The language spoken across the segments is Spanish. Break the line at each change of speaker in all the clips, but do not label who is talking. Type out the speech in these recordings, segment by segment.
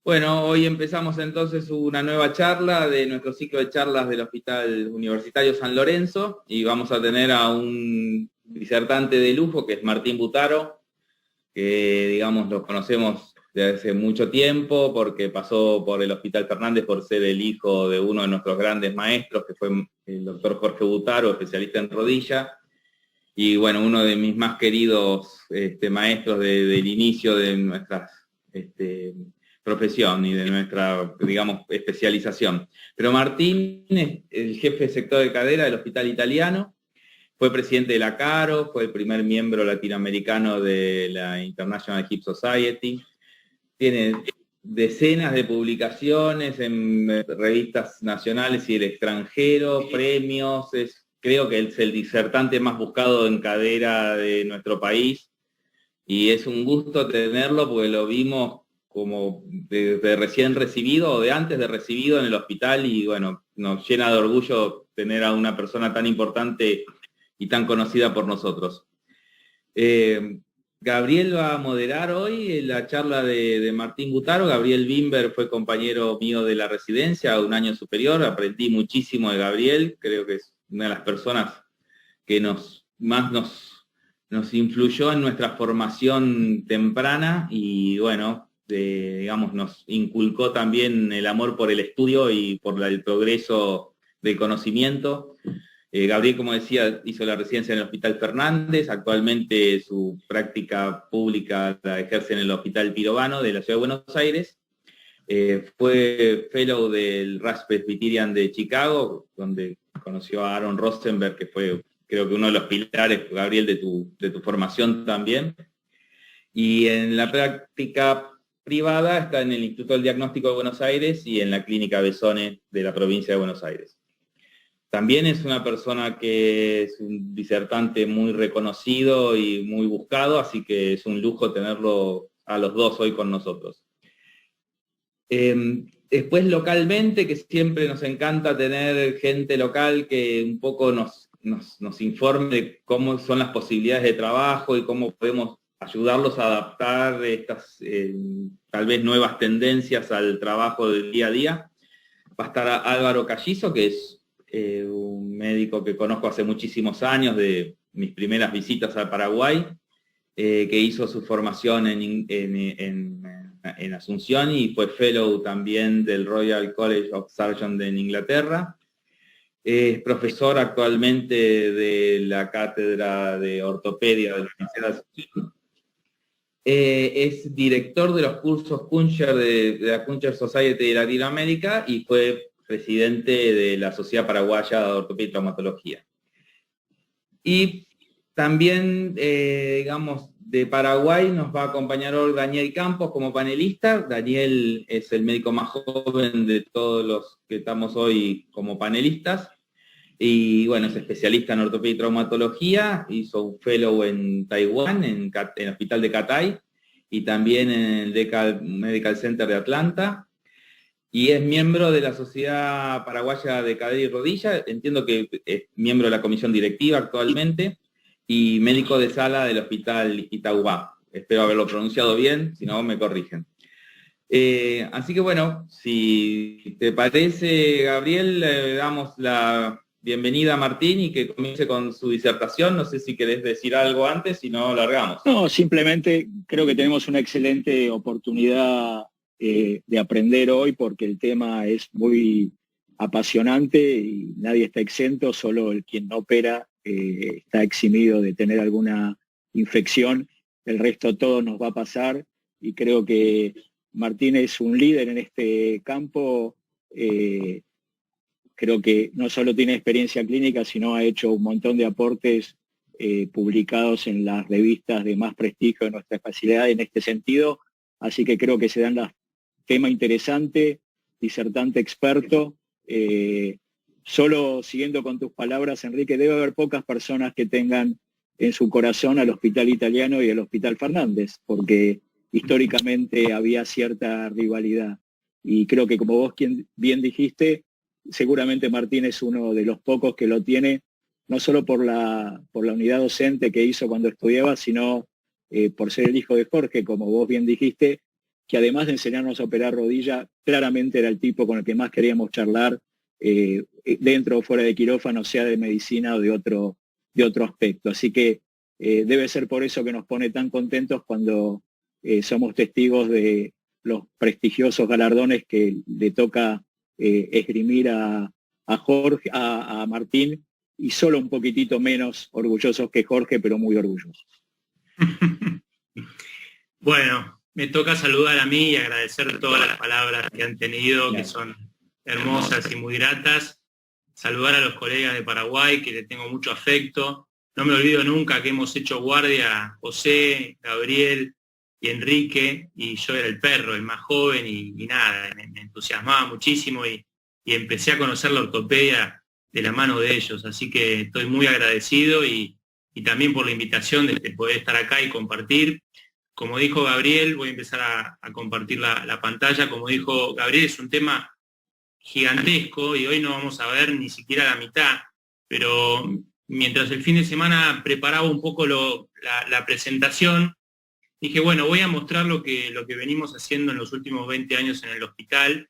Bueno, hoy empezamos entonces una nueva charla de nuestro ciclo de charlas del Hospital Universitario San Lorenzo y vamos a tener a un disertante de lujo que es Martín Butaro, que digamos lo conocemos desde hace mucho tiempo porque pasó por el Hospital Fernández por ser el hijo de uno de nuestros grandes maestros, que fue el doctor Jorge Butaro, especialista en rodilla, y bueno, uno de mis más queridos maestros del inicio de nuestras profesión y de nuestra, digamos, especialización. Pero Martín es el jefe de sector de cadera del Hospital Italiano, fue presidente de la CARO, fue el primer miembro latinoamericano de la International Hip Society, tiene decenas de publicaciones en revistas nacionales y del extranjero, premios, creo que es el disertante más buscado en cadera de nuestro país, y es un gusto tenerlo porque lo vimos como de recién recibido o de antes de recibido en el hospital, y bueno, nos llena de orgullo tener a una persona tan importante y tan conocida por nosotros. Gabriel va a moderar hoy la charla de Martín Butaro. Gabriel Wimber fue compañero mío de la residencia, un año superior, aprendí muchísimo de Gabriel, creo que es una de las personas que más nos influyó en nuestra formación temprana y bueno, digamos, nos inculcó también el amor por el estudio y por el progreso del conocimiento. Gabriel, como decía, hizo la residencia en el Hospital Fernández, actualmente su práctica pública la ejerce en el Hospital Pirovano de la Ciudad de Buenos Aires. Fue fellow del Rush Presbyterian de Chicago, donde conoció a Aaron Rosenberg, que fue, creo que uno de los pilares, Gabriel, de tu formación también. Y en la práctica privada está en el Instituto del Diagnóstico de Buenos Aires y en la Clínica Besone de la provincia de Buenos Aires. También es una persona que es un disertante muy reconocido y muy buscado, así que es un lujo tenerlo a los dos hoy con nosotros. Después localmente, que siempre nos encanta tener gente local que un poco nos informe de cómo son las posibilidades de trabajo y cómo podemos ayudarlos a adaptar estas tal vez nuevas tendencias al trabajo del día a día. Va a estar Álvaro Callizo, que es un médico que conozco hace muchísimos años, de mis primeras visitas al Paraguay, que hizo su formación en Asunción y fue fellow también del Royal College of Surgeons en Inglaterra. Es profesor actualmente de la cátedra de ortopedia de la Universidad de Asunción. Es director de los cursos Kuncher de la Kuncher Society de Latinoamérica y fue presidente de la Sociedad Paraguaya de Ortopedia y Traumatología. Y también, digamos, de Paraguay nos va a acompañar hoy Daniel Campos como panelista. Daniel es el médico más joven de todos los que estamos hoy como panelistas. Y bueno, es especialista en ortopedia y traumatología, hizo un fellow en Taiwán, en el Hospital de Catay, y también en el Decal Medical Center de Atlanta. Y es miembro de la Sociedad Paraguaya de Cadera y Rodilla, entiendo que es miembro de la comisión directiva actualmente, y médico de sala del Hospital Itaúba. Espero haberlo pronunciado bien, si no me corrigen. Así que bueno, si te parece, Gabriel, le damos la bienvenida a Martín y que comience con su disertación. No sé si querés decir algo antes, si no, largamos.
No, simplemente creo que tenemos una excelente oportunidad de aprender hoy porque el tema es muy apasionante y nadie está exento, solo el quien no opera está eximido de tener alguna infección. El resto todo nos va a pasar y creo que Martín es un líder en este campo. Creo que no solo tiene experiencia clínica, sino ha hecho un montón de aportes publicados en las revistas de más prestigio de nuestra especialidad en este sentido. Así que creo que se dan los temas interesantes, disertante experto. Solo siguiendo con tus palabras, Enrique, debe haber pocas personas que tengan en su corazón al Hospital Italiano y al Hospital Fernández, porque históricamente había cierta rivalidad. Y creo que, como vos bien dijiste, seguramente Martín es uno de los pocos que lo tiene, no solo por la unidad docente que hizo cuando estudiaba, sino por ser el hijo de Jorge, como vos bien dijiste, que además de enseñarnos a operar rodilla, claramente era el tipo con el que más queríamos charlar, dentro o fuera de quirófano, sea de medicina o de otro aspecto. Así que debe ser por eso que nos pone tan contentos cuando somos testigos de los prestigiosos galardones que le toca esgrimir a Jorge, a Martín, y solo un poquitito menos orgullosos que Jorge, pero muy orgullosos.
Bueno, me toca saludar a mí y agradecer todas las palabras que han tenido, que son hermosas y muy gratas. Saludar a los colegas de Paraguay, que le tengo mucho afecto. No me olvido nunca que hemos hecho guardia José, Gabriel y Enrique, y yo era el perro, el más joven, y nada, me entusiasmaba muchísimo y empecé a conocer la ortopedia de la mano de ellos. Así que estoy muy agradecido y también por la invitación de poder estar acá y compartir. Como dijo Gabriel, voy a empezar a compartir la pantalla. Como dijo Gabriel, es un tema gigantesco y hoy no vamos a ver ni siquiera la mitad, pero mientras el fin de semana preparaba un poco la presentación, dije, bueno, voy a mostrar lo que venimos haciendo en los últimos 20 años en el hospital.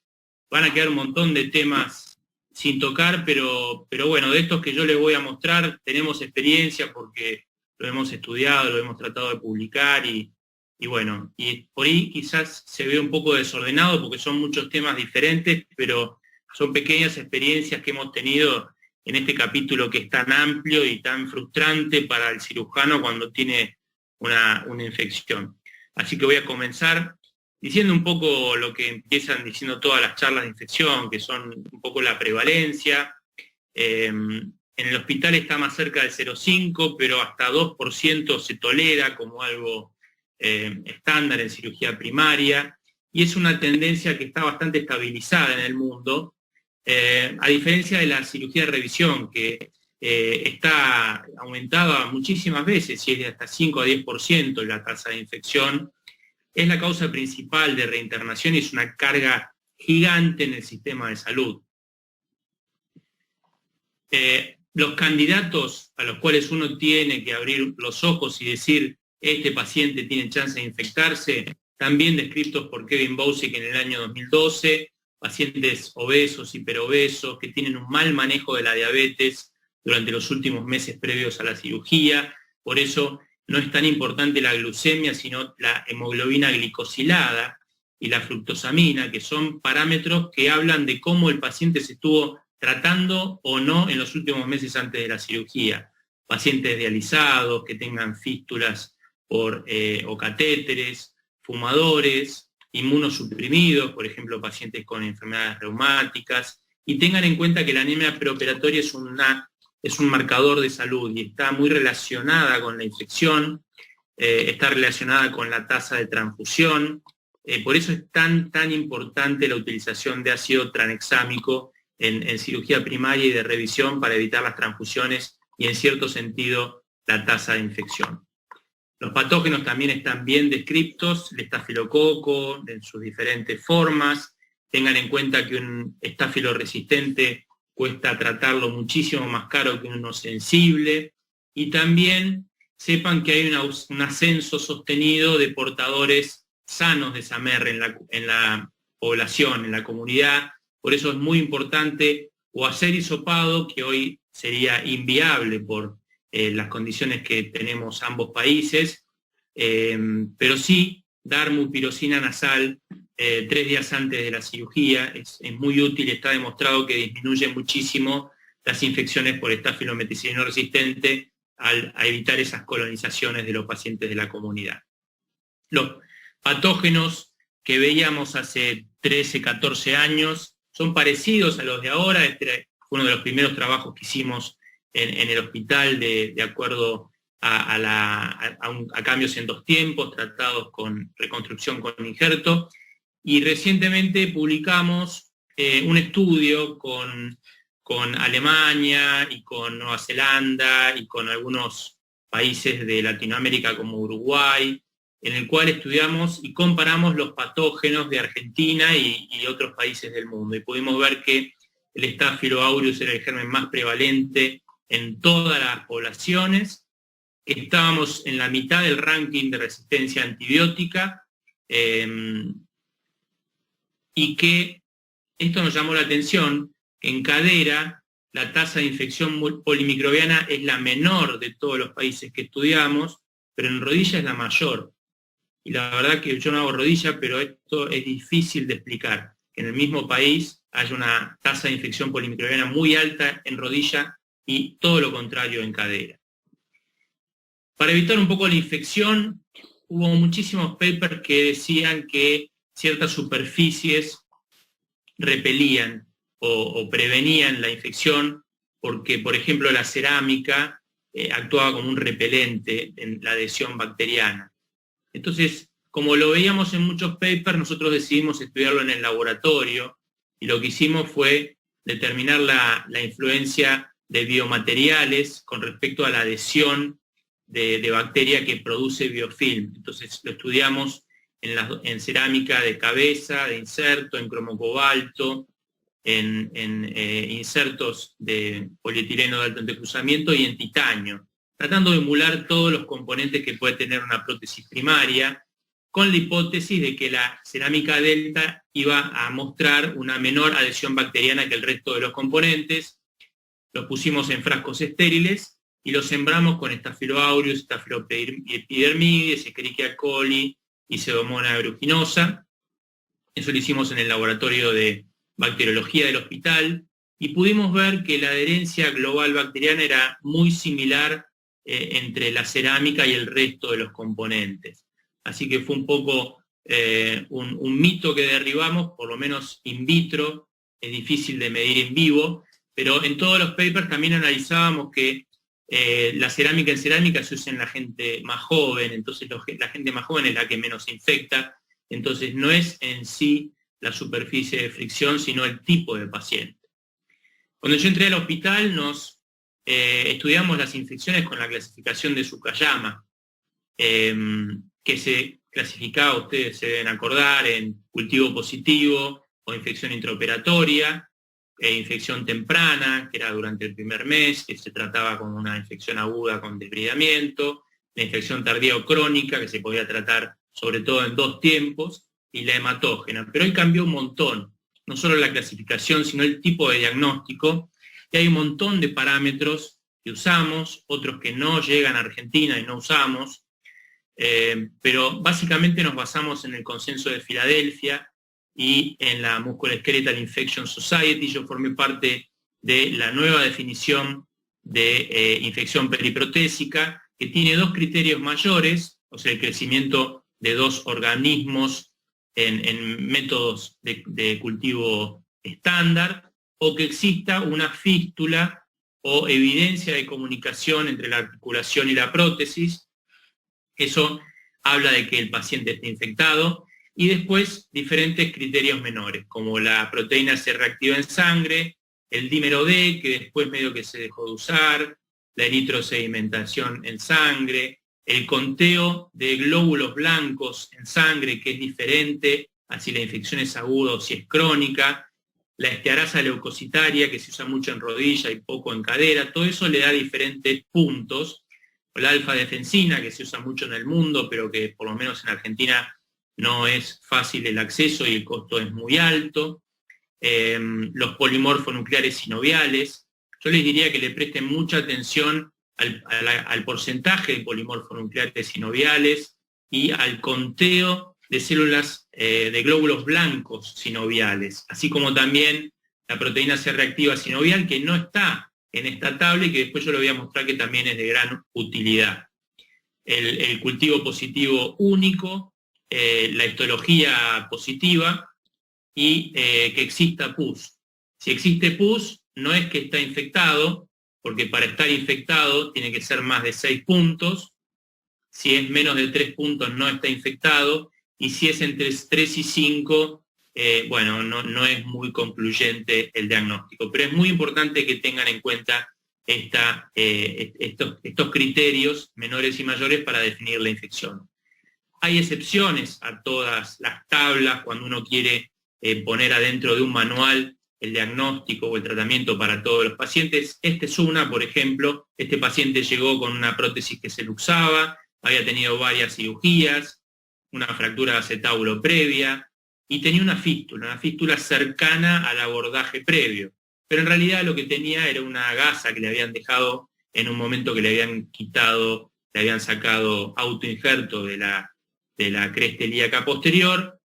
Van a quedar un montón de temas sin tocar, pero bueno, de estos que yo les voy a mostrar, tenemos experiencia porque lo hemos estudiado, lo hemos tratado de publicar y bueno, y por ahí quizás se ve un poco desordenado porque son muchos temas diferentes, pero son pequeñas experiencias que hemos tenido en este capítulo que es tan amplio y tan frustrante para el cirujano cuando tiene una infección. Así que voy a comenzar diciendo un poco lo que empiezan diciendo todas las charlas de infección, que son un poco la prevalencia. En el hospital está más cerca del 0,5, pero hasta 2% se tolera como algo estándar en cirugía primaria, y es una tendencia que está bastante estabilizada en el mundo, a diferencia de la cirugía de revisión, que está aumentada muchísimas veces, y es de hasta 5 a 10% la tasa de infección. Es la causa principal de reinternación y es una carga gigante en el sistema de salud. Los candidatos a los cuales uno tiene que abrir los ojos y decir este paciente tiene chance de infectarse, también descritos por Kevin Bousick en el año 2012, pacientes obesos, hiperobesos, que tienen un mal manejo de la diabetes durante los últimos meses previos a la cirugía. Por eso no es tan importante la glucemia, sino la hemoglobina glicosilada y la fructosamina, que son parámetros que hablan de cómo el paciente se estuvo tratando o no en los últimos meses antes de la cirugía. Pacientes dializados, que tengan fístulas o catéteres, fumadores, inmunosuprimidos, por ejemplo, pacientes con enfermedades reumáticas, y tengan en cuenta que la anemia preoperatoria es un marcador de salud y está muy relacionada con la infección, está relacionada con la tasa de transfusión, por eso es tan importante la utilización de ácido tranexámico en cirugía primaria y de revisión para evitar las transfusiones y, en cierto sentido, la tasa de infección. Los patógenos también están bien descritos, el estafilococo en sus diferentes formas. Tengan en cuenta que un estáfilo resistente cuesta tratarlo muchísimo más caro que uno sensible, y también sepan que hay un ascenso sostenido de portadores sanos de SAMR en la población, en la comunidad. Por eso es muy importante o hacer hisopado, que hoy sería inviable por las condiciones que tenemos ambos países, pero sí dar mupirocina nasal 3 días antes de la cirugía es muy útil y está demostrado que disminuye muchísimo las infecciones por estafilometicilino resistente a evitar esas colonizaciones de los pacientes de la comunidad. Los patógenos que veíamos hace 13, 14 años son parecidos a los de ahora. Este fue uno de los primeros trabajos que hicimos en el hospital de acuerdo a cambios en 2 tiempos, tratados con reconstrucción con injerto. Y recientemente publicamos un estudio con Alemania y con Nueva Zelanda y con algunos países de Latinoamérica como Uruguay, en el cual estudiamos y comparamos los patógenos de Argentina y otros países del mundo. Y pudimos ver que el Staphylo aureus era el germen más prevalente en todas las poblaciones. Estábamos en la mitad del ranking de resistencia antibiótica, y que esto nos llamó la atención, que en cadera la tasa de infección polimicrobiana es la menor de todos los países que estudiamos, pero en rodilla es la mayor. Y la verdad que yo no hago rodilla, pero esto es difícil de explicar. Que en el mismo país haya una tasa de infección polimicrobiana muy alta en rodilla y todo lo contrario en cadera. Para evitar un poco la infección, hubo muchísimos papers que decían que ciertas superficies repelían o prevenían la infección porque, por ejemplo, la cerámica actuaba como un repelente en la adhesión bacteriana. Entonces, como lo veíamos en muchos papers, nosotros decidimos estudiarlo en el laboratorio y lo que hicimos fue determinar la influencia de biomateriales con respecto a la adhesión de bacteria que produce biofilm. Entonces lo estudiamos en cerámica de cabeza, de inserto, en cromocobalto, en insertos de polietileno de alto entrecruzamiento y en titanio, tratando de emular todos los componentes que puede tener una prótesis primaria, con la hipótesis de que la cerámica delta iba a mostrar una menor adhesión bacteriana que el resto de los componentes. Los pusimos en frascos estériles y los sembramos con Staphylococcus aureus, Staphylococcus epidermidis, Escherichia coli y Pseudomonas aeruginosa. Eso lo hicimos en el laboratorio de bacteriología del hospital y pudimos ver que la adherencia global bacteriana era muy similar entre la cerámica y el resto de los componentes. Así que fue un poco un mito que derribamos, por lo menos in vitro, es difícil de medir en vivo, pero en todos los papers también analizábamos que la cerámica en cerámica se usa en la gente más joven, entonces la gente más joven es la que menos infecta, entonces no es en sí la superficie de fricción, sino el tipo de paciente. Cuando yo entré al hospital estudiamos las infecciones con la clasificación de Fukuyama, que se clasificaba, ustedes se deben acordar, en cultivo positivo o infección intraoperatoria, infección temprana, que era durante el primer mes, que se trataba como una infección aguda con debridamiento, la infección tardía o crónica, que se podía tratar sobre todo en 2 tiempos, y la hematógena. Pero hoy cambió un montón, no solo la clasificación, sino el tipo de diagnóstico, y hay un montón de parámetros que usamos, otros que no llegan a Argentina y no usamos, pero básicamente nos basamos en el consenso de Filadelfia y en la Musculoskeletal Infection Society. Yo formé parte de la nueva definición de infección periprotésica, que tiene 2 criterios mayores, o sea, el crecimiento de 2 organismos en métodos de cultivo estándar, o que exista una fístula o evidencia de comunicación entre la articulación y la prótesis. Eso habla de que el paciente está infectado. Y después diferentes criterios menores, como la proteína C reactiva en sangre, el dímero D, que después medio que se dejó de usar, la eritrosedimentación en sangre, el conteo de glóbulos blancos en sangre, que es diferente a si la infección es aguda o si es crónica, la estearasa leucocitaria, que se usa mucho en rodilla y poco en cadera, todo eso le da diferentes puntos, o la alfa-defensina, que se usa mucho en el mundo, pero que por lo menos en Argentina no es fácil el acceso y el costo es muy alto, los polimorfonucleares sinoviales. Yo les diría que le presten mucha atención al porcentaje de polimorfonucleares sinoviales y al conteo de células de glóbulos blancos sinoviales, así como también la proteína C reactiva sinovial, que no está en esta tabla y que después yo le voy a mostrar que también es de gran utilidad. El cultivo positivo único, la histología positiva y que exista pus. Si existe pus, no es que está infectado, porque para estar infectado tiene que ser más de 6 puntos, si es menos de 3 puntos no está infectado, y si es entre 3 y 5, bueno, no es muy concluyente el diagnóstico, pero es muy importante que tengan en cuenta estos criterios menores y mayores para definir la infección. Hay excepciones a todas las tablas cuando uno quiere poner adentro de un manual el diagnóstico o el tratamiento para todos los pacientes. Esta es una, por ejemplo, este paciente llegó con una prótesis que se luxaba, había tenido varias cirugías, una fractura de acetábulo previa, y tenía una fístula cercana al abordaje previo. Pero en realidad lo que tenía era una gasa que le habían dejado en un momento que le habían quitado, le habían sacado autoinjerto de la cresta ilíaca posterior,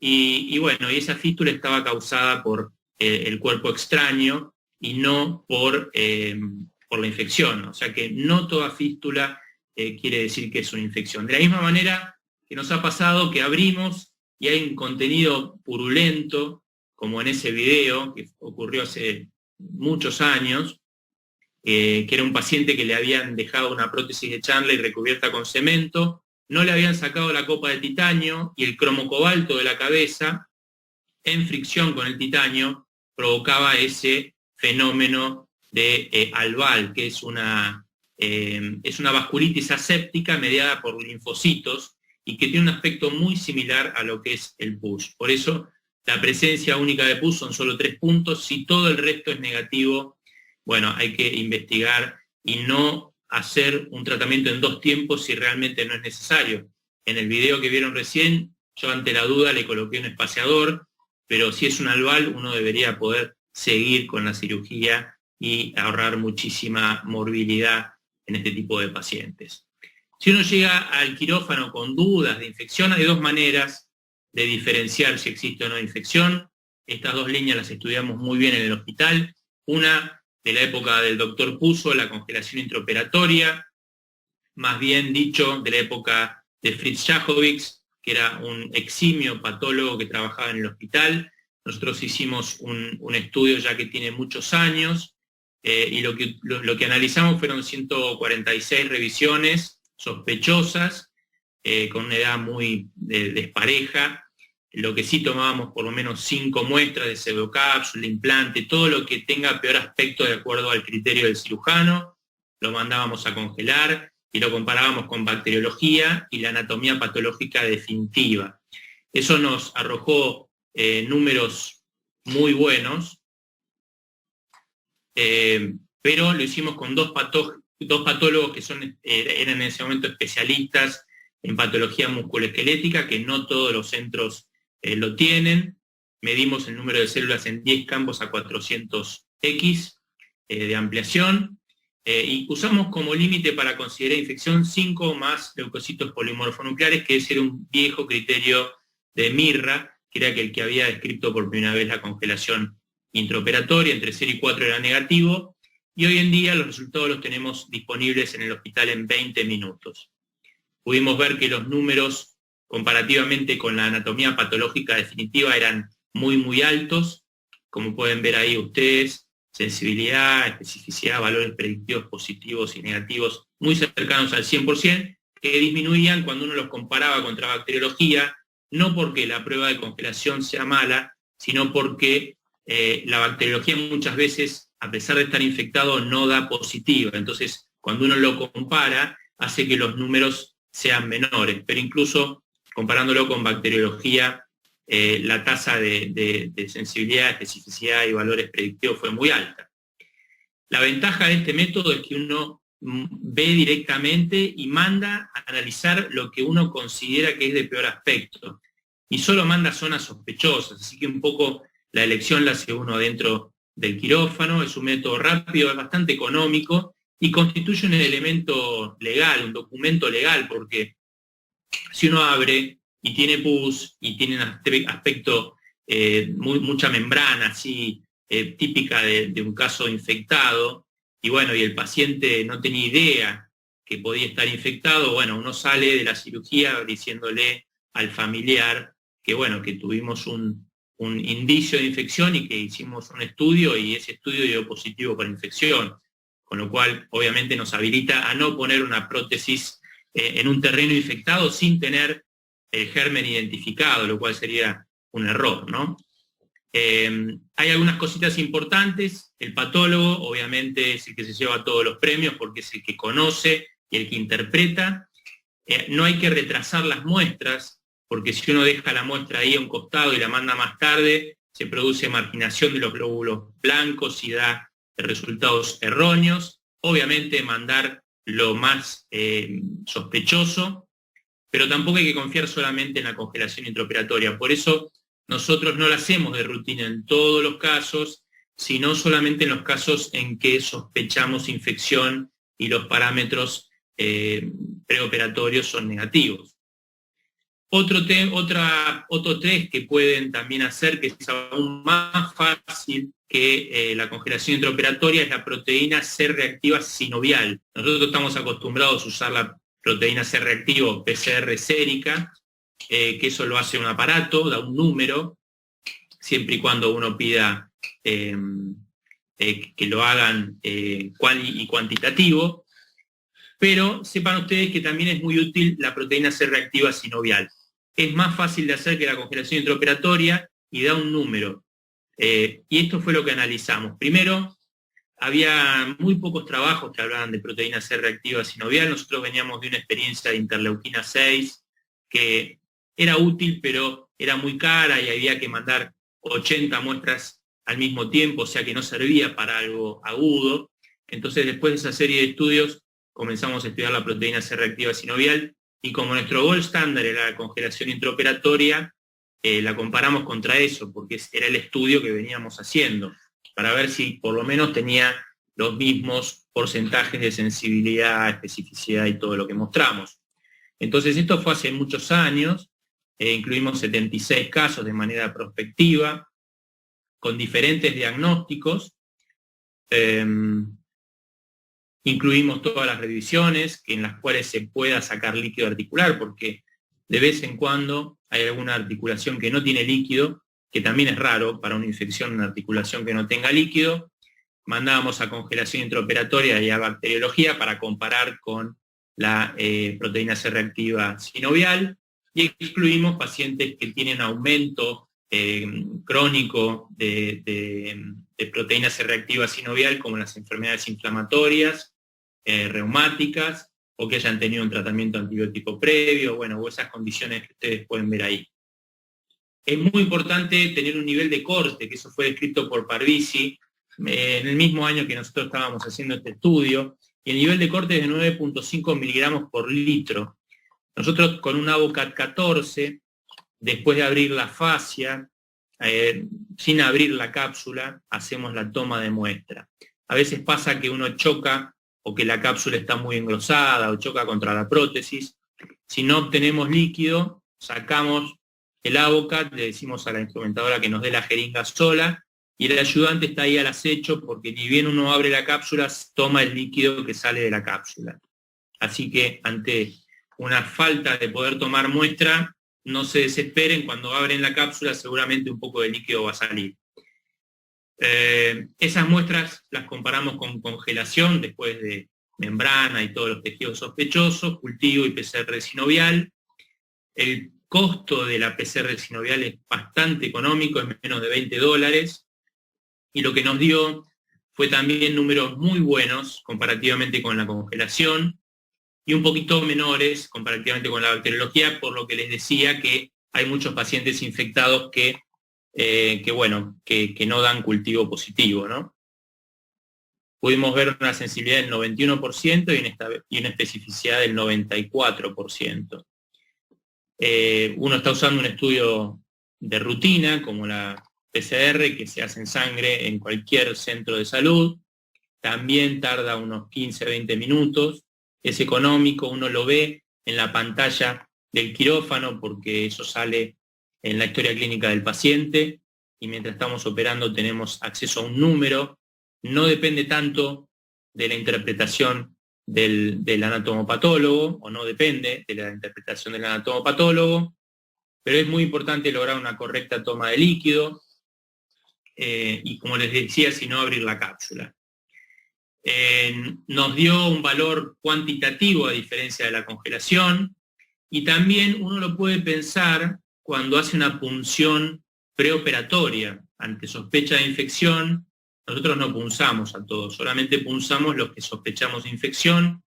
y bueno, y esa fístula estaba causada por el cuerpo extraño y no por la infección. O sea que no toda fístula quiere decir que es una infección. De la misma manera que nos ha pasado que abrimos y hay un contenido purulento, como en ese video que ocurrió hace muchos años, que era un paciente que le habían dejado una prótesis de Chandler recubierta con cemento, no le habían sacado la copa de titanio y el cromocobalto de la cabeza, en fricción con el titanio, provocaba ese fenómeno de albal, que es una vasculitis aséptica mediada por linfocitos y que tiene un aspecto muy similar a lo que es el pus. Por eso la presencia única de pus son solo 3 puntos. Si todo el resto es negativo, bueno, hay que investigar y no hacer un tratamiento en 2 tiempos si realmente no es necesario. En el video que vieron recién, yo ante la duda le coloqué un espaciador, pero si es un albal, uno debería poder seguir con la cirugía y ahorrar muchísima morbilidad en este tipo de pacientes. Si uno llega al quirófano con dudas de infección, hay 2 maneras de diferenciar si existe o no infección. Estas 2 líneas las estudiamos muy bien en el hospital. Una de la época del doctor Puzo, la congelación intraoperatoria, más bien dicho, de la época de Fritz Jachowicz, que era un eximio patólogo que trabajaba en el hospital. Nosotros hicimos un estudio ya que tiene muchos años, y lo que analizamos fueron 146 revisiones sospechosas, con una edad muy despareja. Lo que sí tomábamos por lo menos 5 muestras de pseudocápsula, implante, todo lo que tenga peor aspecto de acuerdo al criterio del cirujano, lo mandábamos a congelar y lo comparábamos con bacteriología y la anatomía patológica definitiva. Eso nos arrojó números muy buenos, pero lo hicimos con dos patólogos que eran en ese momento especialistas en patología musculoesquelética, que no todos los centros lo tienen. Medimos el número de células en 10 campos a 400X de ampliación, y usamos como límite para considerar infección 5 o más leucocitos polimorfonucleares, que ese era un viejo criterio de Mirra, que era el que había descrito por primera vez la congelación intraoperatoria. Entre 0 y 4 era negativo, y hoy en día los resultados los tenemos disponibles en el hospital en 20 minutos. Pudimos ver que los números, comparativamente con la anatomía patológica definitiva, eran muy, muy altos, como pueden ver ahí ustedes, sensibilidad, especificidad, valores predictivos positivos y negativos muy cercanos al 100%, que disminuían cuando uno los comparaba contra bacteriología, no porque la prueba de congelación sea mala, sino porque la bacteriología muchas veces, a pesar de estar infectado, no da positiva. Entonces, cuando uno lo compara, hace que los números sean menores, pero incluso comparándolo con bacteriología, la tasa de sensibilidad, especificidad y valores predictivos fue muy alta. La ventaja de este método es que uno ve directamente y manda a analizar lo que uno considera que es de peor aspecto, y solo manda zonas sospechosas, así que un poco la elección la hace uno dentro del quirófano. Es un método rápido, es bastante económico y constituye un elemento legal, un documento legal, porque si uno abre y tiene pus y tiene un aspecto, mucha membrana, así, típica de un caso infectado, y bueno, y el paciente no tenía idea que podía estar infectado, bueno, uno sale de la cirugía diciéndole al familiar que bueno, que tuvimos un indicio de infección y que hicimos un estudio y ese estudio dio positivo para infección, con lo cual obviamente nos habilita a no poner una prótesis en un terreno infectado sin tener el germen identificado, lo cual sería un error, ¿no? Hay algunas cositas importantes. El patólogo obviamente es el que se lleva todos los premios porque es el que conoce y el que interpreta. No hay que retrasar las muestras, porque si uno deja la muestra ahí a un costado y la manda más tarde, se produce marginación de los glóbulos blancos y da resultados erróneos. Obviamente mandar lo más sospechoso, pero tampoco hay que confiar solamente en la congelación intraoperatoria. Por eso nosotros no la hacemos de rutina en todos los casos, sino solamente en los casos en que sospechamos infección y los parámetros preoperatorios son negativos. Otro test que pueden también hacer, que es aún más fácil que la congelación intraoperatoria, es la proteína C reactiva sinovial. Nosotros estamos acostumbrados a usar la proteína C reactiva o PCR sérica, que eso lo hace un aparato, da un número, siempre y cuando uno pida que lo hagan cual y cuantitativo, pero sepan ustedes que también es muy útil la proteína C reactiva sinovial. Es más fácil de hacer que la congelación intraoperatoria y da un número. Y esto fue lo que analizamos. Primero, había muy pocos trabajos que hablaban de proteína C reactiva sinovial. Nosotros veníamos de una experiencia de interleuquina 6, que era útil, pero era muy cara y había que mandar 80 muestras al mismo tiempo, o sea que no servía para algo agudo. Entonces, después de esa serie de estudios, comenzamos a estudiar la proteína C reactiva sinovial, y como nuestro gold estándar era la congelación intraoperatoria, la comparamos contra eso, porque era el estudio que veníamos haciendo, para ver si por lo menos tenía los mismos porcentajes de sensibilidad, especificidad y todo lo que mostramos. Entonces esto fue hace muchos años, incluimos 76 casos de manera prospectiva, con diferentes diagnósticos, incluimos todas las revisiones en las cuales se pueda sacar líquido articular, porque de vez en cuando hay alguna articulación que no tiene líquido, que también es raro para una infección, una articulación que no tenga líquido. Mandábamos a congelación intraoperatoria y a bacteriología para comparar con la proteína C reactiva sinovial, y excluimos pacientes que tienen aumento crónico de proteína C reactiva sinovial, como las enfermedades inflamatorias, reumáticas, o que hayan tenido un tratamiento antibiótico previo, bueno, o esas condiciones que ustedes pueden ver ahí. Es muy importante tener un nivel de corte, que eso fue descrito por Parvizi en el mismo año que nosotros estábamos haciendo este estudio, y el nivel de corte es de 9.5 miligramos por litro. Nosotros con un Avocat 14, después de abrir la fascia, sin abrir la cápsula, hacemos la toma de muestra. A veces pasa que uno choca o que la cápsula está muy engrosada o choca contra la prótesis. Si no obtenemos líquido, sacamos el Avocat, le decimos a la instrumentadora que nos dé la jeringa sola, y el ayudante está ahí al acecho porque ni bien uno abre la cápsula, toma el líquido que sale de la cápsula. Así que ante una falta de poder tomar muestra, no se desesperen, cuando abren la cápsula seguramente un poco de líquido va a salir. Esas muestras las comparamos con congelación después de membrana y todos los tejidos sospechosos, cultivo y PCR sinovial. El costo de la PCR sinovial es bastante económico, es menos de $20, y lo que nos dio fue también números muy buenos comparativamente con la congelación y un poquito menores comparativamente con la bacteriología, por lo que les decía que hay muchos pacientes infectados que no dan cultivo positivo, ¿no? Pudimos ver una sensibilidad del 91% y una especificidad del 94%. Uno está usando un estudio de rutina, como la PCR, que se hace en sangre en cualquier centro de salud. También tarda unos 15-20 minutos. Es económico, uno lo ve en la pantalla del quirófano, porque eso sale en la historia clínica del paciente, y mientras estamos operando tenemos acceso a un número. No depende tanto de la interpretación del anatomopatólogo, o no depende de la interpretación del anatomopatólogo, pero es muy importante lograr una correcta toma de líquido, y como les decía, si no abrir la cápsula. Nos dio un valor cuantitativo a diferencia de la congelación, y también uno lo puede pensar cuando hace una punción preoperatoria. Ante sospecha de infección, nosotros no punzamos a todos, solamente punzamos los que sospechamos de infección.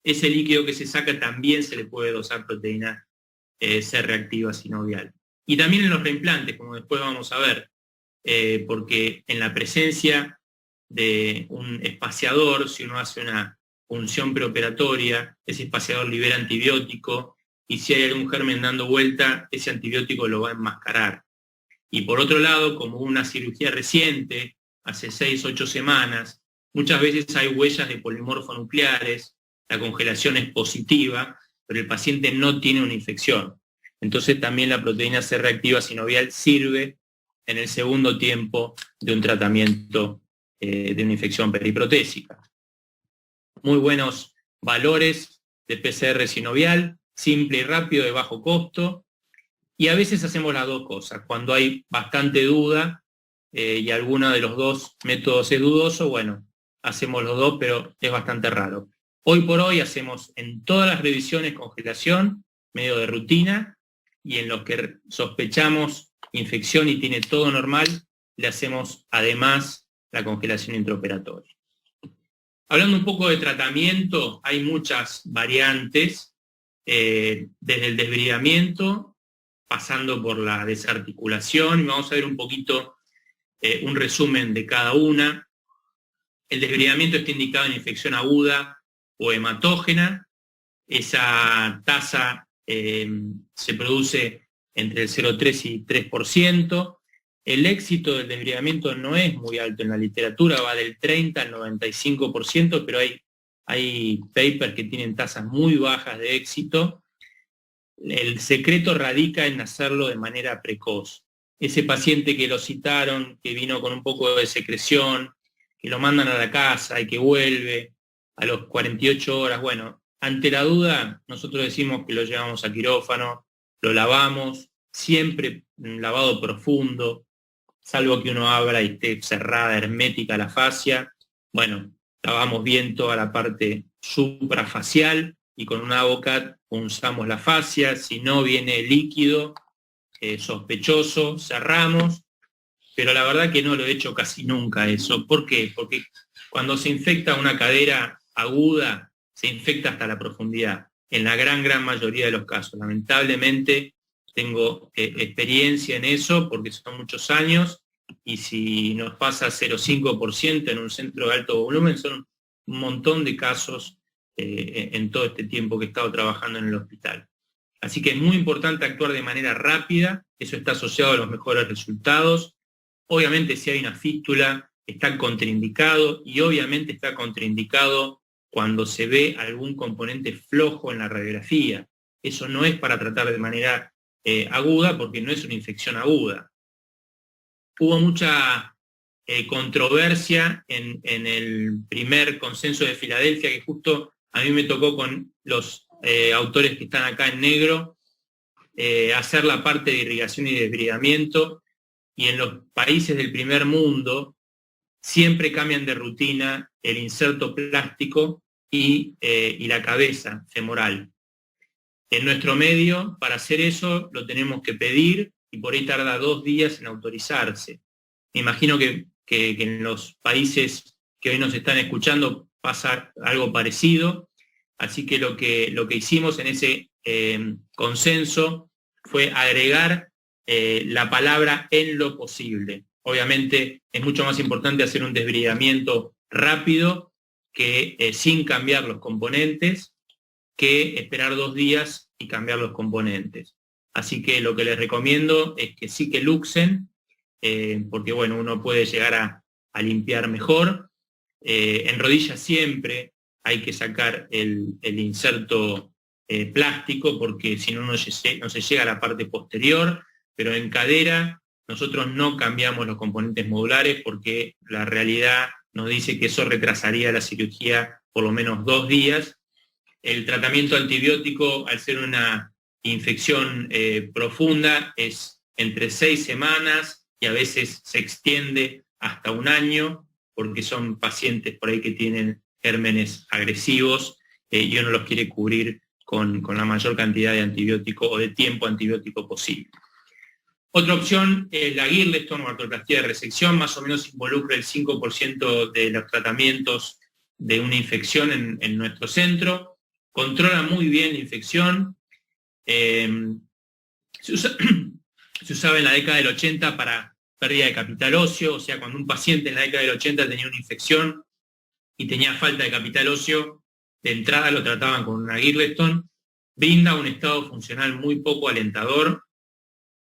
Ese líquido que se saca también se le puede dosar proteína C reactiva sinovial. Y también en los reimplantes, como después vamos a ver, porque en la presencia de un espaciador, si uno hace una punción preoperatoria, ese espaciador libera antibiótico, y si hay algún germen dando vuelta, ese antibiótico lo va a enmascarar. Y por otro lado, como una cirugía reciente, hace 6, 8 semanas, muchas veces hay huellas de polimorfonucleares, la congelación es positiva, pero el paciente no tiene una infección. Entonces también la proteína C reactiva sinovial sirve en el segundo tiempo de un tratamiento de una infección periprotésica. Muy buenos valores de PCR sinovial, simple y rápido, de bajo costo, y a veces hacemos las dos cosas. Cuando hay bastante duda y alguno de los dos métodos es dudoso, bueno, hacemos los dos, pero es bastante raro. Hoy por hoy hacemos en todas las revisiones congelación, medio de rutina, y en los que sospechamos infección y tiene todo normal, le hacemos además la congelación intraoperatoria. Hablando un poco de tratamiento, hay muchas variantes, desde el desbridamiento, pasando por la desarticulación, y vamos a ver un poquito un resumen de cada una. El desbridamiento está indicado en infección aguda o hematógena. Esa tasa se produce entre el 0,3 y 3%. El éxito del desbridamiento no es muy alto en la literatura, va del 30 al 95%, pero hay papers que tienen tasas muy bajas de éxito. El secreto radica en hacerlo de manera precoz. Ese paciente que lo citaron, que vino con un poco de secreción, que lo mandan a la casa y que vuelve a los 48 horas, bueno, ante la duda nosotros decimos que lo llevamos a quirófano, lo lavamos, siempre un lavado profundo, salvo que uno abra y esté cerrada, hermética la fascia. Bueno, lavamos bien toda la parte suprafacial y con una Avocat punzamos la fascia. Si no viene líquido sospechoso, cerramos, pero la verdad que no lo he hecho casi nunca eso. ¿Por qué? Porque cuando se infecta una cadera aguda, se infecta hasta la profundidad, en la gran mayoría de los casos. Lamentablemente tengo experiencia en eso porque son muchos años, y si nos pasa 0,5% en un centro de alto volumen, son un montón de casos en todo este tiempo que he estado trabajando en el hospital. Así que es muy importante actuar de manera rápida, eso está asociado a los mejores resultados. Obviamente si hay una fístula está contraindicado, y obviamente está contraindicado cuando se ve algún componente flojo en la radiografía. Eso no es para tratar de manera aguda, porque no es una infección aguda. Hubo mucha controversia en el primer consenso de Filadelfia, que justo a mí me tocó con los autores que están acá en negro, hacer la parte de irrigación y desbridamiento, y en los países del primer mundo siempre cambian de rutina el inserto plástico y la cabeza femoral. En nuestro medio, para hacer eso, lo tenemos que pedir, y por ahí tarda 2 días en autorizarse. Me imagino que en los países que hoy nos están escuchando pasa algo parecido, así que lo que hicimos en ese consenso fue agregar la palabra "en lo posible". Obviamente es mucho más importante hacer un desbridamiento rápido que sin cambiar los componentes, que esperar 2 días y cambiar los componentes. Así que lo que les recomiendo es que sí que luxen, porque bueno, uno puede llegar a limpiar mejor. En rodillas siempre hay que sacar el inserto plástico, porque si no, no se llega a la parte posterior, pero en cadera nosotros no cambiamos los componentes modulares, porque la realidad nos dice que eso retrasaría la cirugía por lo menos 2 días. El tratamiento antibiótico, al ser una infección profunda, es entre 6 semanas y a veces se extiende hasta 1 año, porque son pacientes por ahí que tienen gérmenes agresivos y uno los quiere cubrir con la mayor cantidad de antibiótico o de tiempo antibiótico posible. Otra opción es la Girleston o artroplastía de resección, más o menos involucra el 5% de los tratamientos de una infección en nuestro centro. Controla muy bien la infección. Se usaba en la década del 80 para pérdida de capital óseo, o sea, cuando un paciente en la década del 80 tenía una infección y tenía falta de capital óseo, de entrada lo trataban con una Girleston. Brinda un estado funcional muy poco alentador,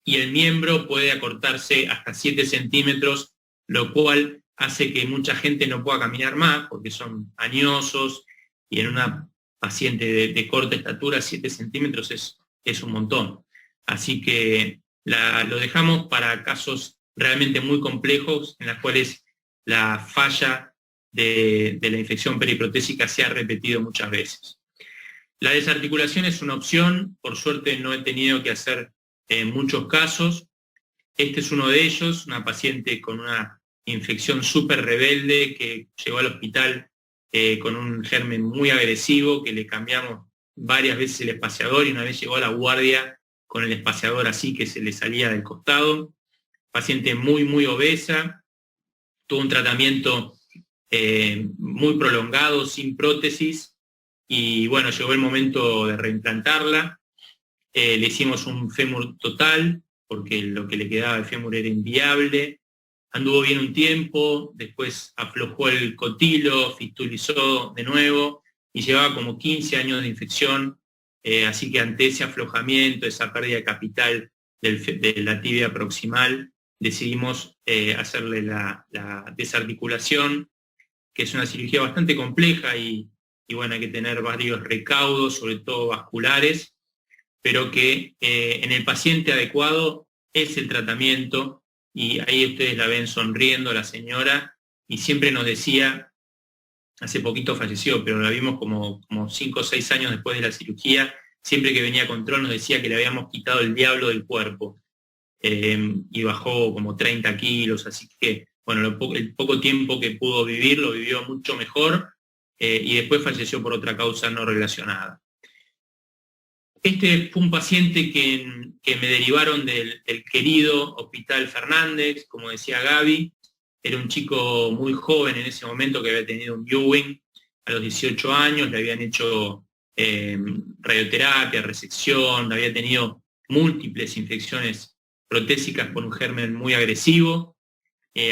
y el miembro puede acortarse hasta 7 centímetros, lo cual hace que mucha gente no pueda caminar más porque son añosos, y en una paciente de corta estatura 7 centímetros es un montón. Así que lo dejamos para casos realmente muy complejos en los cuales la falla de la infección periprotésica se ha repetido muchas veces. La desarticulación es una opción, por suerte no he tenido que hacer muchos casos. Este es uno de ellos, una paciente con una infección súper rebelde que llegó al hospital con un germen muy agresivo, que le cambiamos varias veces el espaciador y una vez llegó a la guardia con el espaciador así que se le salía del costado. Paciente muy, muy obesa, tuvo un tratamiento muy prolongado, sin prótesis, y bueno, llegó el momento de reimplantarla. Le hicimos un fémur total, porque lo que le quedaba de fémur era inviable. Anduvo bien un tiempo, después aflojó el cotilo, fistulizó de nuevo, y llevaba como 15 años de infección, así que ante ese aflojamiento, esa pérdida de capital de la tibia proximal, decidimos hacerle la desarticulación, que es una cirugía bastante compleja y bueno, hay que tener varios recaudos, sobre todo vasculares, pero que en el paciente adecuado es el tratamiento, y ahí ustedes la ven sonriendo, la señora, y siempre nos decía, hace poquito falleció, pero la vimos como 5 o 6 años después de la cirugía, siempre que venía a control nos decía que le habíamos quitado el diablo del cuerpo, y bajó como 30 kilos, así que bueno, el poco tiempo que pudo vivir lo vivió mucho mejor, y después falleció por otra causa no relacionada. Este fue un paciente que me derivaron del querido Hospital Fernández, como decía Gaby. Era un chico muy joven en ese momento que había tenido un Ewing a los 18 años, le habían hecho radioterapia, resección, había tenido múltiples infecciones protésicas por un germen muy agresivo.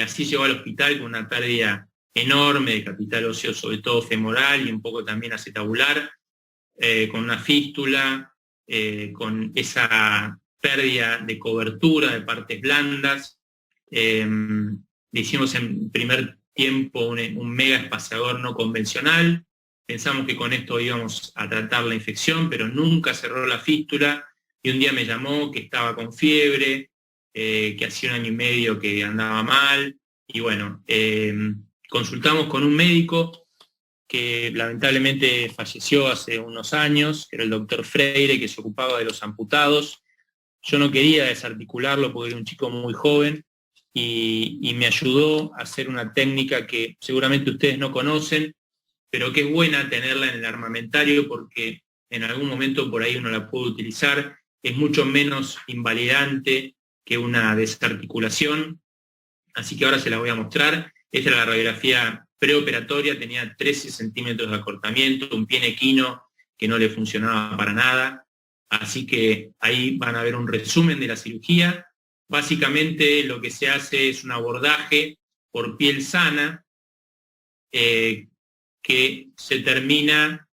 Así llegó al hospital con una pérdida enorme de capital óseo, sobre todo femoral y un poco también acetabular, con una fístula, con esa pérdida de cobertura de partes blandas. Le hicimos en primer tiempo un mega espaciador no convencional. Pensamos que con esto íbamos a tratar la infección, pero nunca cerró la fístula, y un día me llamó que estaba con fiebre, que hacía 1 año y medio que andaba mal, y bueno, consultamos con un médico que lamentablemente falleció hace unos años, que era el doctor Freire, que se ocupaba de los amputados. Yo no quería desarticularlo porque era un chico muy joven, y me ayudó a hacer una técnica que seguramente ustedes no conocen, pero que es buena tenerla en el armamentario porque en algún momento por ahí uno la puede utilizar. Es mucho menos invalidante que una desarticulación, así que ahora se la voy a mostrar. Esta era la radiografía preoperatoria, tenía 13 centímetros de acortamiento, un pie equino que no le funcionaba para nada, así que ahí van a ver un resumen de la cirugía. Básicamente lo que se hace es un abordaje por piel sana, que se termina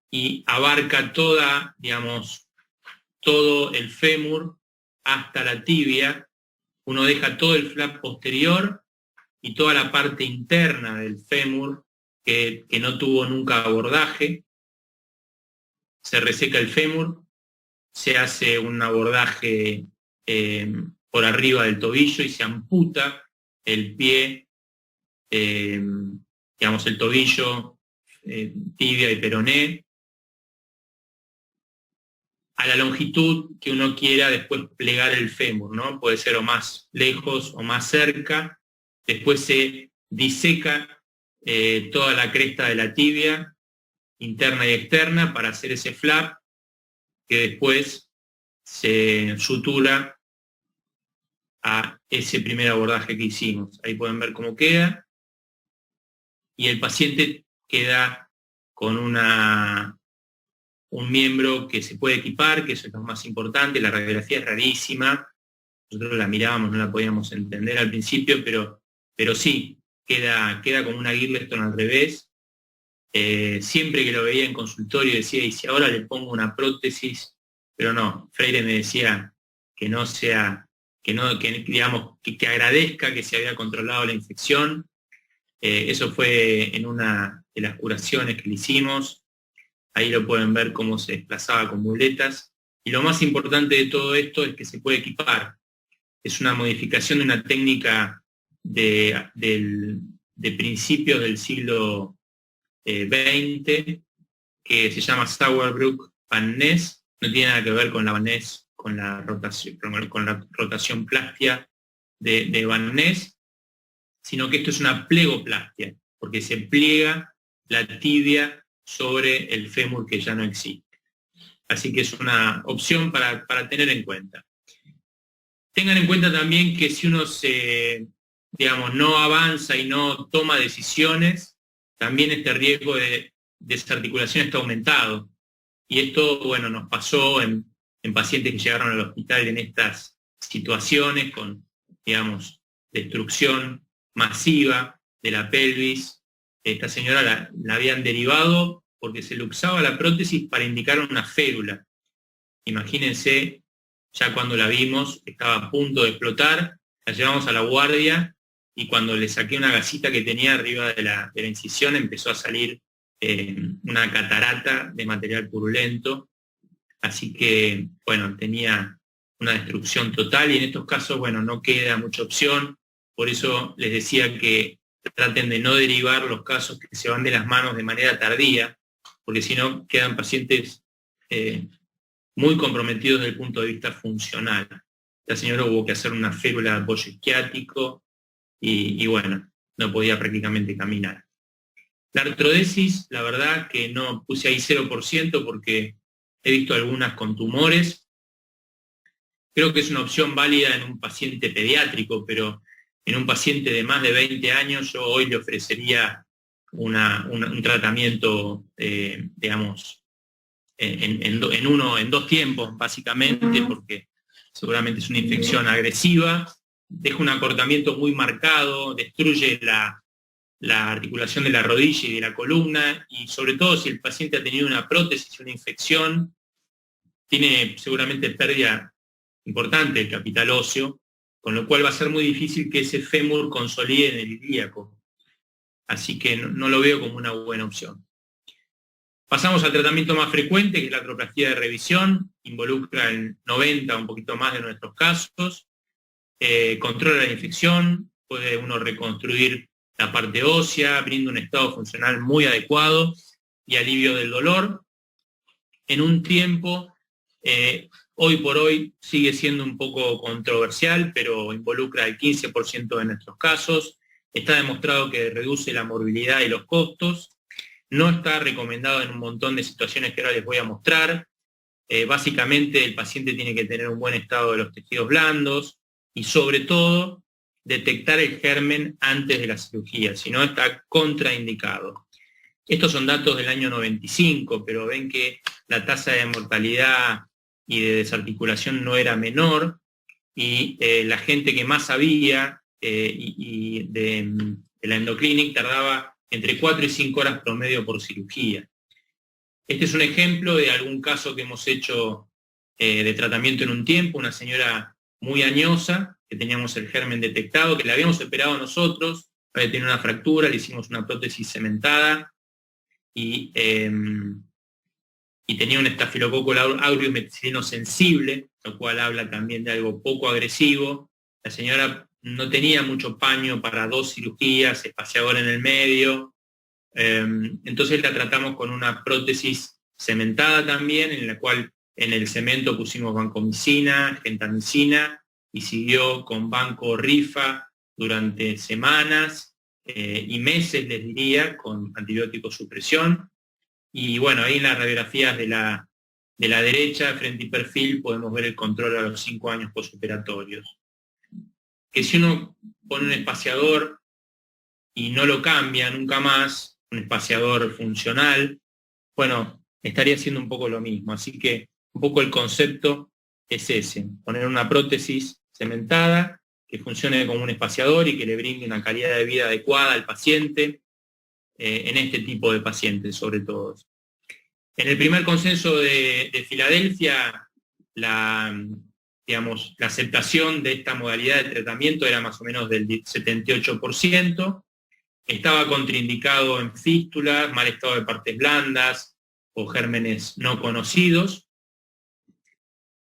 y abarca toda, digamos, todo el fémur hasta la tibia. Uno deja todo el flap posterior y toda la parte interna del fémur que no tuvo nunca abordaje. Se reseca el fémur, se hace un abordaje por arriba del tobillo y se amputa el pie, digamos el tobillo, tibia y peroné, a la longitud que uno quiera después plegar el fémur, ¿no? Puede ser o más lejos o más cerca. Después se diseca toda la cresta de la tibia, interna y externa, para hacer ese flap, que después se sutura a ese primer abordaje que hicimos. Ahí pueden ver cómo queda. Y el paciente queda con un miembro que se puede equipar, que eso es lo más importante. La radiografía es rarísima. Nosotros la mirábamos, no la podíamos entender al principio, pero sí, queda como una Girleston al revés. Siempre que lo veía en consultorio decía, ¿y si ahora le pongo una prótesis? Pero no, Freire me decía no sea, digamos, que agradezca que se había controlado la infección. Eso fue en una de las curaciones que le hicimos. Ahí lo pueden ver cómo se desplazaba con muletas. Y lo más importante de todo esto es que se puede equipar. Es una modificación de una técnica de principios del siglo XX, que se llama Sauerbruch Van Ness. No tiene nada que ver con la Van Ness, con la rotación plástica de Van Ness, sino que esto es una plegoplastia, porque se pliega la tibia sobre el fémur que ya no existe. Así que es una opción para tener en cuenta. Tengan en cuenta también que si uno no avanza y no toma decisiones, también este riesgo de desarticulación está aumentado. Y esto, bueno, nos pasó en pacientes que llegaron al hospital en estas situaciones con, digamos, destrucción masiva de la pelvis. Esta señora la habían derivado porque se luxaba la prótesis para indicar una férula. Imagínense, ya cuando la vimos, estaba a punto de explotar, la llevamos a la guardia y cuando le saqué una gasita que tenía arriba de la incisión empezó a salir una catarata de material purulento. Así que, bueno, tenía una destrucción total y en estos casos, bueno, no queda mucha opción. Por eso les decía que traten de no derivar los casos que se van de las manos de manera tardía, porque si no quedan pacientes muy comprometidos desde el punto de vista funcional. La señora hubo que hacer una férula de apoyo isquiático y bueno, no podía prácticamente caminar. La artrodesis, la verdad que no puse ahí 0% porque he visto algunas con tumores. Creo que es una opción válida en un paciente pediátrico, pero en un paciente de más de 20 años yo hoy le ofrecería un tratamiento, digamos, en dos tiempos, básicamente, porque seguramente es una infección agresiva, deja un acortamiento muy marcado, destruye la articulación de la rodilla y de la columna, y sobre todo si el paciente ha tenido una prótesis, una infección, tiene seguramente pérdida importante del capital óseo, con lo cual va a ser muy difícil que ese fémur consolide en el ilíaco. Así que no lo veo como una buena opción. Pasamos al tratamiento más frecuente, que es la artroplastia de revisión, involucra el 90 o un poquito más de nuestros casos, controla la infección, puede uno reconstruir la parte ósea, brinda un estado funcional muy adecuado y alivio del dolor. En un tiempo, hoy por hoy sigue siendo un poco controversial, pero involucra el 15% de nuestros casos. Está demostrado que reduce la morbilidad y los costos. No está recomendado en un montón de situaciones que ahora les voy a mostrar. Básicamente el paciente tiene que tener un buen estado de los tejidos blandos y sobre todo detectar el germen antes de la cirugía, si no está contraindicado. Estos son datos del año 95, pero ven que la tasa de mortalidad y de desarticulación no era menor y la gente que más sabía de la endoclinic tardaba entre 4 y 5 horas promedio por cirugía. Este es un ejemplo de algún caso que hemos hecho de tratamiento en un tiempo, una señora muy añosa, que teníamos el germen detectado, que la habíamos operado nosotros, había tenido una fractura, le hicimos una prótesis cementada y tenía un estafilococo aureus meticilino sensible, lo cual habla también de algo poco agresivo. La señora no tenía mucho paño para 2 cirugías, espaciador en el medio, entonces la tratamos con una prótesis cementada también, en la cual en el cemento pusimos vancomicina, gentamicina, y siguió con banco rifa durante semanas y meses, les diría, con antibiótico supresión. Y bueno, ahí en las radiografías de la derecha, frente y perfil, podemos ver el control a los 5 años postoperatorios. Que si uno pone un espaciador y no lo cambia nunca más, un espaciador funcional, bueno, estaría haciendo un poco lo mismo. Así que un poco el concepto es ese, poner una prótesis cementada que funcione como un espaciador y que le brinde una calidad de vida adecuada al paciente, en este tipo de pacientes sobre todo. En el primer consenso de Filadelfia, la digamos, la aceptación de esta modalidad de tratamiento era más o menos del 78%, estaba contraindicado en fístulas, mal estado de partes blandas o gérmenes no conocidos.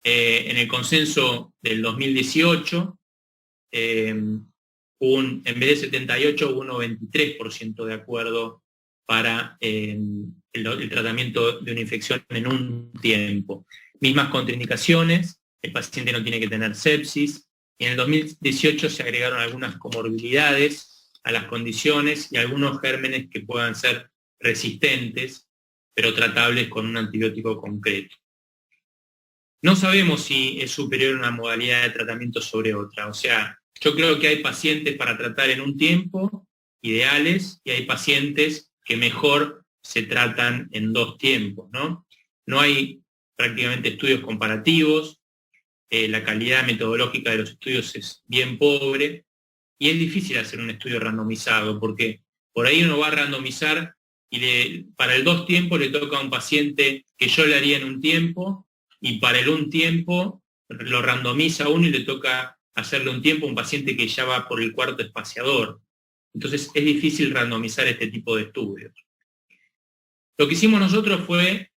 En el consenso del 2018, en vez de 78 hubo un 93% de acuerdo para el tratamiento de una infección en un tiempo. Mismas contraindicaciones, el paciente no tiene que tener sepsis, y en el 2018 se agregaron algunas comorbilidades a las condiciones y algunos gérmenes que puedan ser resistentes, pero tratables con un antibiótico concreto. No sabemos si es superior una modalidad de tratamiento sobre otra, o sea, yo creo que hay pacientes para tratar en un tiempo, ideales, y hay pacientes que mejor se tratan en 2 tiempos, ¿no? No hay prácticamente estudios comparativos, la calidad metodológica de los estudios es bien pobre, y es difícil hacer un estudio randomizado, porque por ahí uno va a randomizar y para el 2 tiempos le toca a un paciente que yo le haría en un tiempo, y para el 1 tiempo lo randomiza uno y le toca hacerle un tiempo a un paciente que ya va por el 4º espaciador. Entonces es difícil randomizar este tipo de estudios. Lo que hicimos nosotros fue,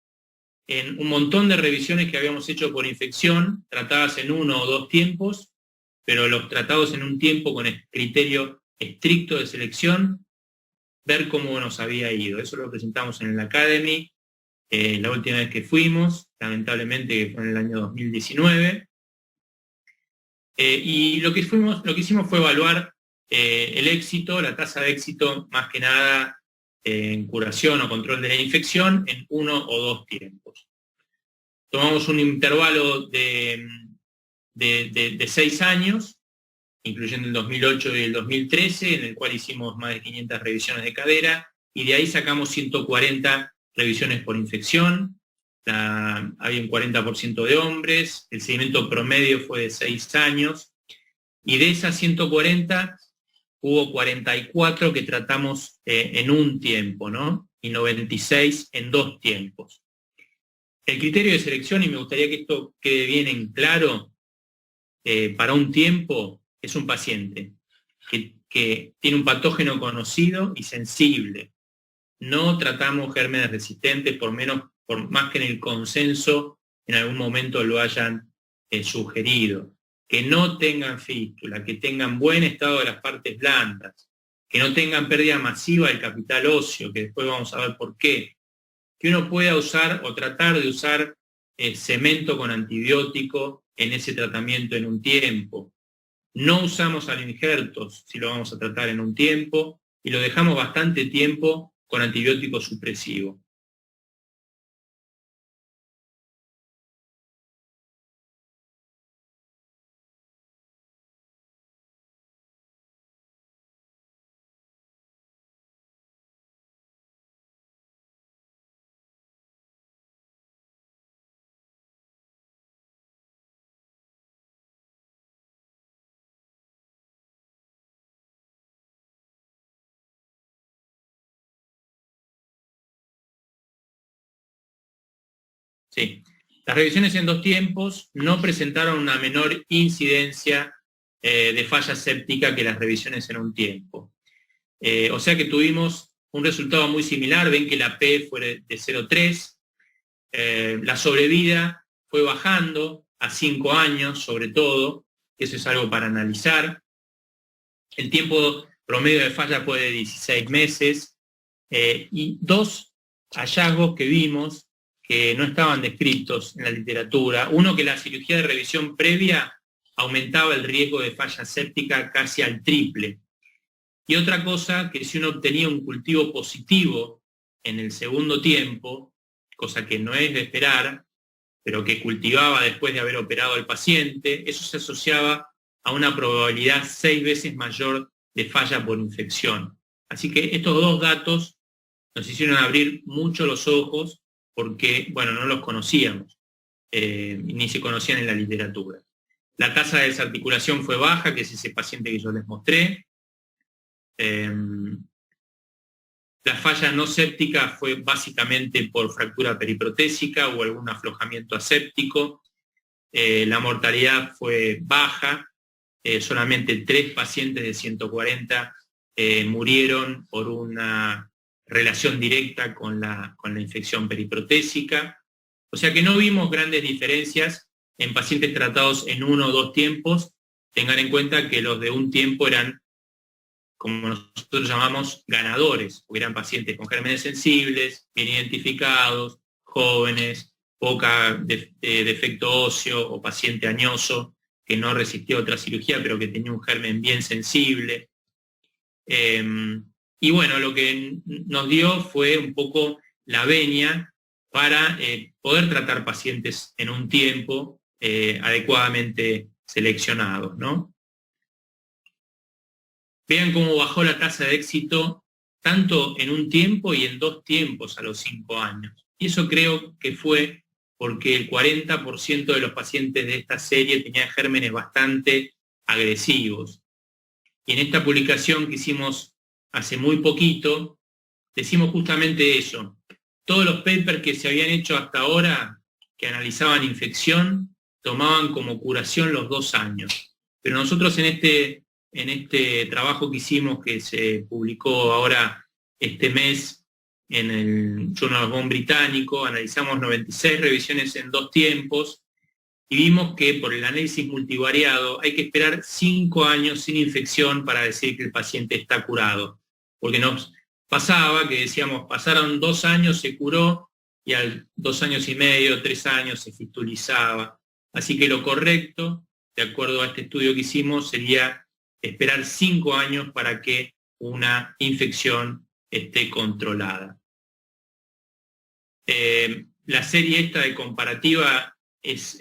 en un montón de revisiones que habíamos hecho por infección, tratadas en 1 o 2 tiempos, pero los tratados en un tiempo con el criterio estricto de selección, ver cómo nos había ido. Eso lo presentamos en el Academy, la última vez que fuimos, lamentablemente que fue en el año 2019. Y lo que hicimos fue evaluar el éxito, la tasa de éxito, más que nada en curación o control de la infección, en 1 o 2 tiempos. Tomamos un intervalo de 6 años, incluyendo el 2008 y el 2013, en el cual hicimos más de 500 revisiones de cadera, y de ahí sacamos 140 revisiones por infección. Había un 40% de hombres, el seguimiento promedio fue de 6 años, y de esas 140 hubo 44 que tratamos en un tiempo, ¿no? Y 96 en 2 tiempos. El criterio de selección, y me gustaría que esto quede bien en claro, para un tiempo es un paciente que tiene un patógeno conocido y sensible. No tratamos gérmenes resistentes, por más que en el consenso en algún momento lo hayan sugerido. Que no tengan fístula, que tengan buen estado de las partes blandas, que no tengan pérdida masiva del capital óseo, que después vamos a ver por qué. Que uno pueda usar o tratar de usar cemento con antibiótico en ese tratamiento en un tiempo. No usamos alinjertos si lo vamos a tratar en un tiempo, y lo dejamos bastante tiempo con antibiótico supresivo. Sí. Las revisiones en 2 tiempos no presentaron una menor incidencia de falla séptica que las revisiones en un tiempo. O sea que tuvimos un resultado muy similar. Ven que la P fue de 0,3. La sobrevida fue bajando a 5 años, sobre todo, que eso es algo para analizar. El tiempo promedio de falla fue de 16 meses. Y 2 hallazgos que vimos que no estaban descritos en la literatura. Uno, que la cirugía de revisión previa aumentaba el riesgo de falla séptica casi al triple. Y otra cosa, que si uno obtenía un cultivo positivo en el segundo tiempo, cosa que no es de esperar, pero que cultivaba después de haber operado al paciente, eso se asociaba a una probabilidad 6 veces mayor de falla por infección. Así que estos 2 datos nos hicieron abrir mucho los ojos, porque, bueno, no los conocíamos, ni se conocían en la literatura. La tasa de desarticulación fue baja, que es ese paciente que yo les mostré. La falla no séptica fue básicamente por fractura periprotésica o algún aflojamiento aséptico. La mortalidad fue baja, solamente 3 pacientes de 140 murieron por una relación directa con la infección periprotésica. O sea que no vimos grandes diferencias en pacientes tratados en 1 o 2 tiempos. Tengan en cuenta que los de un tiempo eran, como nosotros llamamos, ganadores, porque eran pacientes con gérmenes sensibles, bien identificados, jóvenes, poca defecto óseo o paciente añoso que no resistió otra cirugía pero que tenía un germen bien sensible. Y bueno, lo que nos dio fue un poco la venia para poder tratar pacientes en un tiempo adecuadamente seleccionados, ¿no? Vean cómo bajó la tasa de éxito tanto en un tiempo y en 2 tiempos a los 5 años. Y eso creo que fue porque el 40% de los pacientes de esta serie tenían gérmenes bastante agresivos. Y en esta publicación que hicimos hace muy poquito, decimos justamente eso. Todos los papers que se habían hecho hasta ahora, que analizaban infección, tomaban como curación los 2 años. Pero nosotros en este trabajo que hicimos, que se publicó ahora este mes en el Journal of Bone británico, analizamos 96 revisiones en 2 tiempos y vimos que por el análisis multivariado hay que esperar 5 años sin infección para decir que el paciente está curado. Porque nos pasaba que decíamos, pasaron 2 años, se curó, y al 2 años y medio, 3 años se fistulizaba. Así que lo correcto, de acuerdo a este estudio que hicimos, sería esperar 5 años para que una infección esté controlada. La serie esta de comparativa es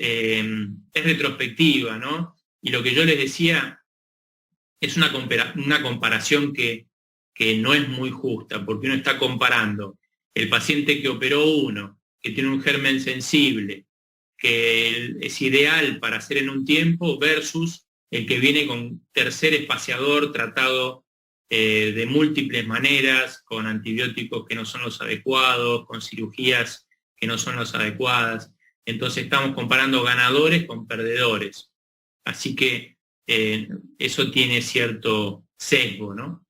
retrospectiva, ¿no? Y lo que yo les decía es una comparación que no es muy justa, porque uno está comparando el paciente que operó uno, que tiene un germen sensible, que es ideal para hacer en un tiempo, versus el que viene con tercer espaciador tratado de múltiples maneras, con antibióticos que no son los adecuados, con cirugías que no son las adecuadas. Entonces estamos comparando ganadores con perdedores. Así que eso tiene cierto sesgo, ¿no?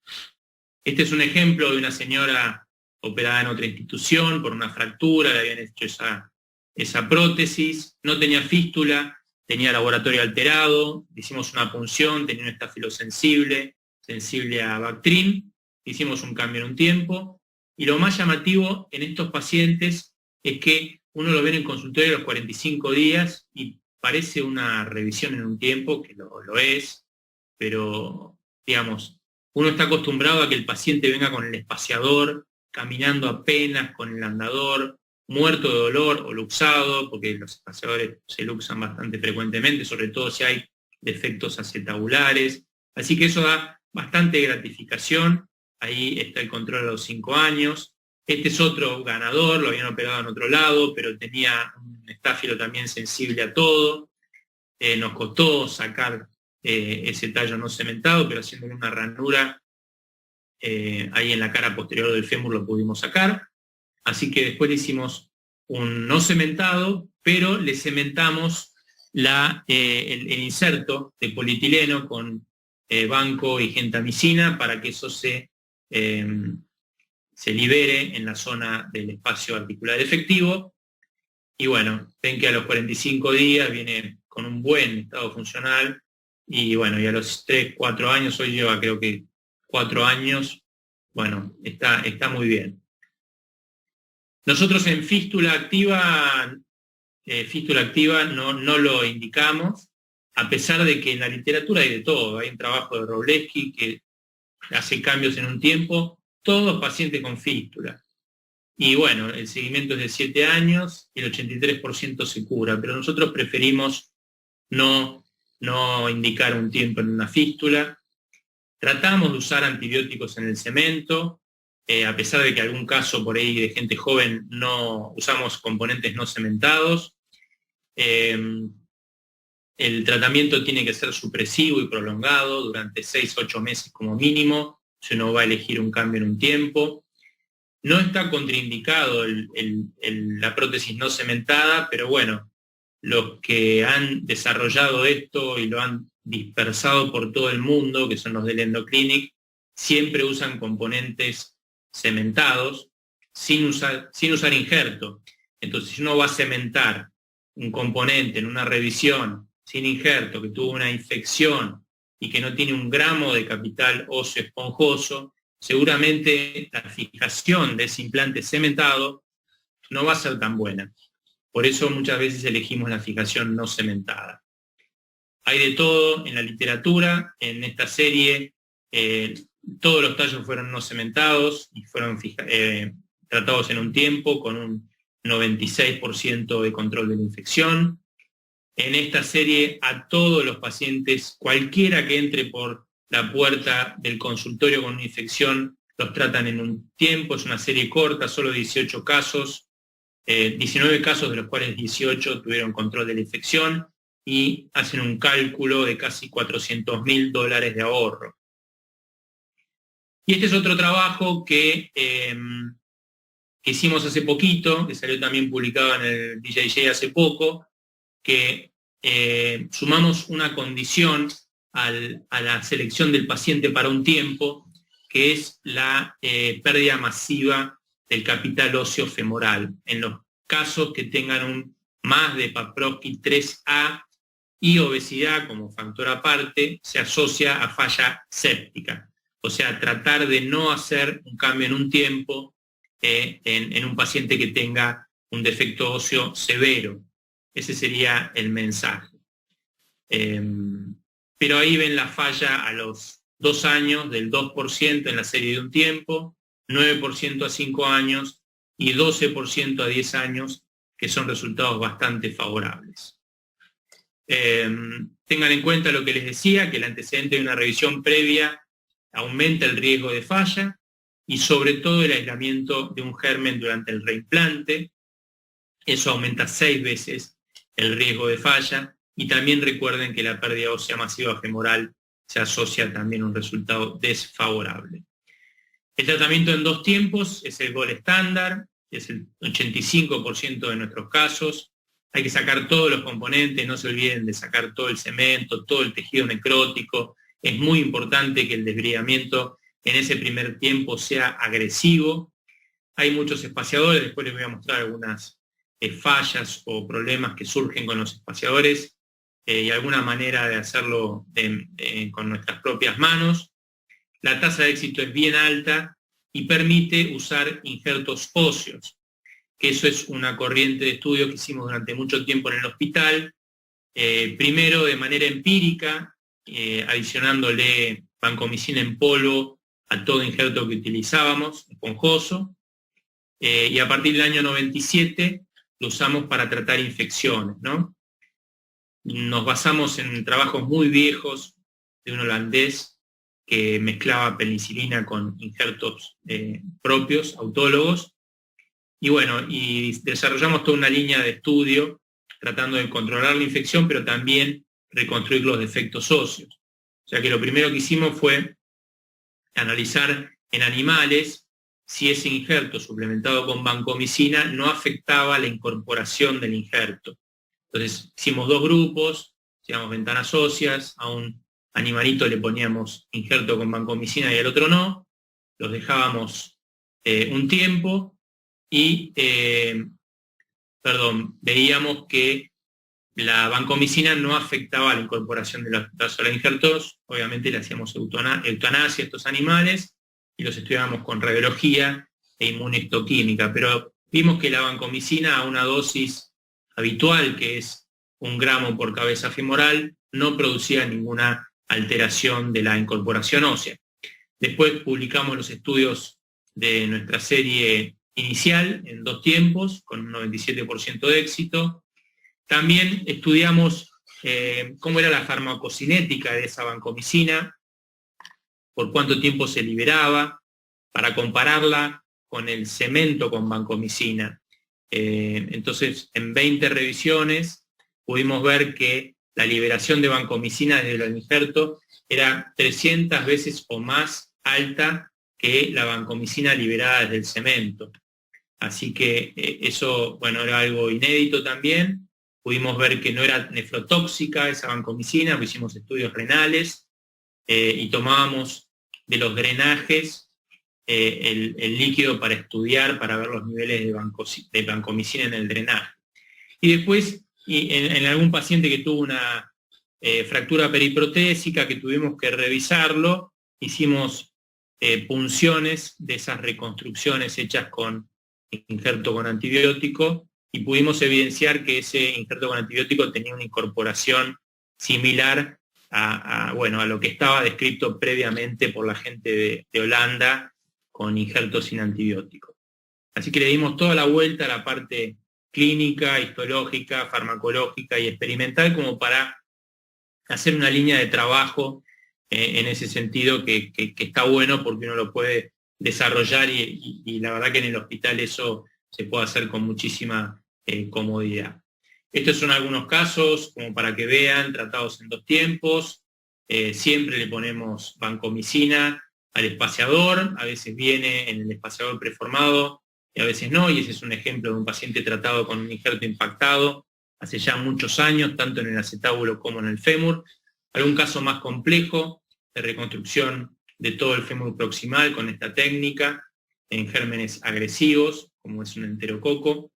Este es un ejemplo de una señora operada en otra institución por una fractura, le habían hecho esa prótesis, no tenía fístula, tenía laboratorio alterado, hicimos una punción, tenía un estafilo sensible a Bactrim, hicimos un cambio en un tiempo, y lo más llamativo en estos pacientes es que uno lo ve en el consultorio a los 45 días y parece una revisión en un tiempo, que lo es, pero digamos, uno está acostumbrado a que el paciente venga con el espaciador, caminando apenas con el andador, muerto de dolor o luxado, porque los espaciadores se luxan bastante frecuentemente, sobre todo si hay defectos acetabulares. Así que eso da bastante gratificación. Ahí está el control a los 5 años. Este es otro ganador, lo habían operado en otro lado, pero tenía un estáfilo también sensible a todo. Nos costó sacar ese tallo no cementado, pero haciendo una ranura ahí en la cara posterior del fémur lo pudimos sacar. Así que después le hicimos un no cementado, pero le cementamos el inserto de polietileno con banco y gentamicina para que eso se libere en la zona del espacio articular efectivo. Y bueno, ven que a los 45 días viene con un buen estado funcional, y bueno, y a los 3, 4 años, hoy lleva creo que 4 años, bueno, está muy bien. Nosotros en fístula activa no lo indicamos, a pesar de que en la literatura hay de todo. Hay un trabajo de Wroblewski que hace cambios en un tiempo, todos pacientes con fístula. Y bueno, el seguimiento es de 7 años y el 83% se cura, pero nosotros preferimos no indicar un tiempo en una fístula. Tratamos de usar antibióticos en el cemento, a pesar de que algún caso por ahí de gente joven no usamos componentes no cementados. El tratamiento tiene que ser supresivo y prolongado durante 6-8 meses como mínimo, si uno va a elegir un cambio en un tiempo. No está contraindicado la prótesis no cementada, pero bueno, los que han desarrollado esto y lo han dispersado por todo el mundo, que son los del Endoclinic, siempre usan componentes cementados sin usar injerto. Entonces, si uno va a cementar un componente en una revisión sin injerto, que tuvo una infección y que no tiene un gramo de capital óseo esponjoso, seguramente la fijación de ese implante cementado no va a ser tan buena. Por eso muchas veces elegimos la fijación no cementada. Hay de todo en la literatura. En esta serie todos los tallos fueron no cementados y fueron tratados en un tiempo con un 96% de control de la infección. En esta serie a todos los pacientes, cualquiera que entre por la puerta del consultorio con una infección, los tratan en un tiempo. Es una serie corta, solo 18 casos, 19 casos de los cuales 18 tuvieron control de la infección y hacen un cálculo de casi $400.000 de ahorro. Y este es otro trabajo que hicimos hace poquito, que salió también publicado en el BJJ hace poco, que sumamos una condición a la selección del paciente para un tiempo, que es la pérdida masiva del capital óseo femoral, en los casos que tengan más de Paprovsky 3A y obesidad como factor aparte, se asocia a falla séptica. O sea, tratar de no hacer un cambio en un tiempo en un paciente que tenga un defecto óseo severo. Ese sería el mensaje. Pero ahí ven la falla a los 2 años del 2% en la serie de un tiempo, 9% a 5 años y 12% a 10 años, que son resultados bastante favorables. Tengan en cuenta lo que les decía, que el antecedente de una revisión previa aumenta el riesgo de falla y sobre todo el aislamiento de un germen durante el reimplante. Eso aumenta 6 veces el riesgo de falla. Y también recuerden que la pérdida ósea masiva femoral se asocia también a un resultado desfavorable. El tratamiento en 2 tiempos es el gold estándar, es el 85% de nuestros casos. Hay que sacar todos los componentes, no se olviden de sacar todo el cemento, todo el tejido necrótico. Es muy importante que el desbridamiento en ese primer tiempo sea agresivo. Hay muchos espaciadores, después les voy a mostrar algunas fallas o problemas que surgen con los espaciadores y alguna manera de hacerlo con nuestras propias manos. La tasa de éxito es bien alta y permite usar injertos óseos, que eso es una corriente de estudio que hicimos durante mucho tiempo en el hospital, primero de manera empírica, adicionándole vancomicina en polvo a todo injerto que utilizábamos, esponjoso, y a partir del año 97 lo usamos para tratar infecciones, ¿no? Nos basamos en trabajos muy viejos de un holandés que mezclaba penicilina con injertos propios, autólogos, y bueno, y desarrollamos toda una línea de estudio tratando de controlar la infección, pero también reconstruir los defectos óseos. O sea que lo primero que hicimos fue analizar en animales si ese injerto suplementado con vancomicina no afectaba la incorporación del injerto. Entonces hicimos 2 grupos, hacíamos ventanas óseas, a un animalito le poníamos injerto con vancomicina y al otro no, los dejábamos un tiempo y veíamos que la vancomicina no afectaba la incorporación de los injertos. Obviamente le hacíamos eutanasia a estos animales y los estudiábamos con radiología e inmunohistoquímica, pero vimos que la vancomicina a una dosis habitual, que es 1 gramo por cabeza femoral, no producía ninguna alteración de la incorporación ósea. Después publicamos los estudios de nuestra serie inicial en 2 tiempos, con un 97% de éxito. También estudiamos cómo era la farmacocinética de esa vancomicina, por cuánto tiempo se liberaba, para compararla con el cemento con vancomicina. Entonces, en 20 revisiones pudimos ver que la liberación de vancomicina desde el injerto era 300 veces o más alta que la vancomicina liberada desde el cemento. Así que eso, bueno, era algo inédito también. pudimos ver que no era nefrotóxica esa vancomicina, hicimos estudios renales y tomábamos de los drenajes el líquido para estudiar, para ver los niveles de vancomicina en el drenaje. Y después, en algún paciente que tuvo una fractura periprotésica, que tuvimos que revisarlo, hicimos punciones de esas reconstrucciones hechas con injerto con antibiótico, y pudimos evidenciar que ese injerto con antibiótico tenía una incorporación similar a lo que estaba descrito previamente por la gente de Holanda con injertos sin antibiótico. Así que le dimos toda la vuelta a la parte clínica, histológica, farmacológica y experimental como para hacer una línea de trabajo en ese sentido que está bueno porque uno lo puede desarrollar y la verdad que en el hospital eso se puede hacer con muchísima comodidad. Estos son algunos casos como para que vean, tratados en 2 tiempos. Siempre le ponemos vancomicina al espaciador, a veces viene en el espaciador preformado y a veces no, y ese es un ejemplo de un paciente tratado con un injerto impactado hace ya muchos años, tanto en el acetábulo como en el fémur. Algún caso más complejo de reconstrucción de todo el fémur proximal con esta técnica, en gérmenes agresivos, como es un enterococo.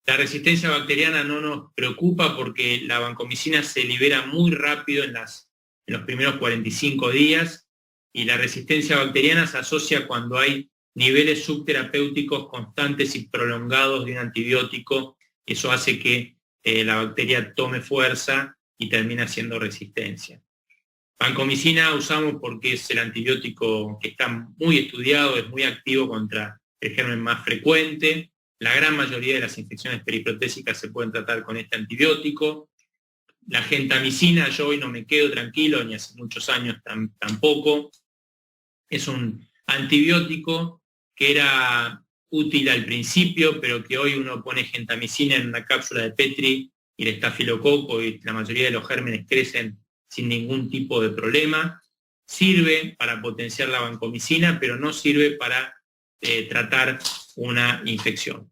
La resistencia bacteriana no nos preocupa porque la vancomicina se libera muy rápido en los primeros 45 días, y la resistencia bacteriana se asocia cuando hay niveles subterapéuticos constantes y prolongados de un antibiótico. Eso hace que la bacteria tome fuerza y termina siendo resistencia. Vancomicina usamos porque es el antibiótico que está muy estudiado, es muy activo contra el germen más frecuente. La gran mayoría de las infecciones periprotésicas se pueden tratar con este antibiótico. La gentamicina, yo hoy no me quedo tranquilo, ni hace muchos años tampoco. Es un antibiótico que era útil al principio, pero que hoy uno pone gentamicina en una cápsula de Petri y el estafilococo y la mayoría de los gérmenes crecen sin ningún tipo de problema. Sirve para potenciar la vancomicina, pero no sirve para tratar una infección.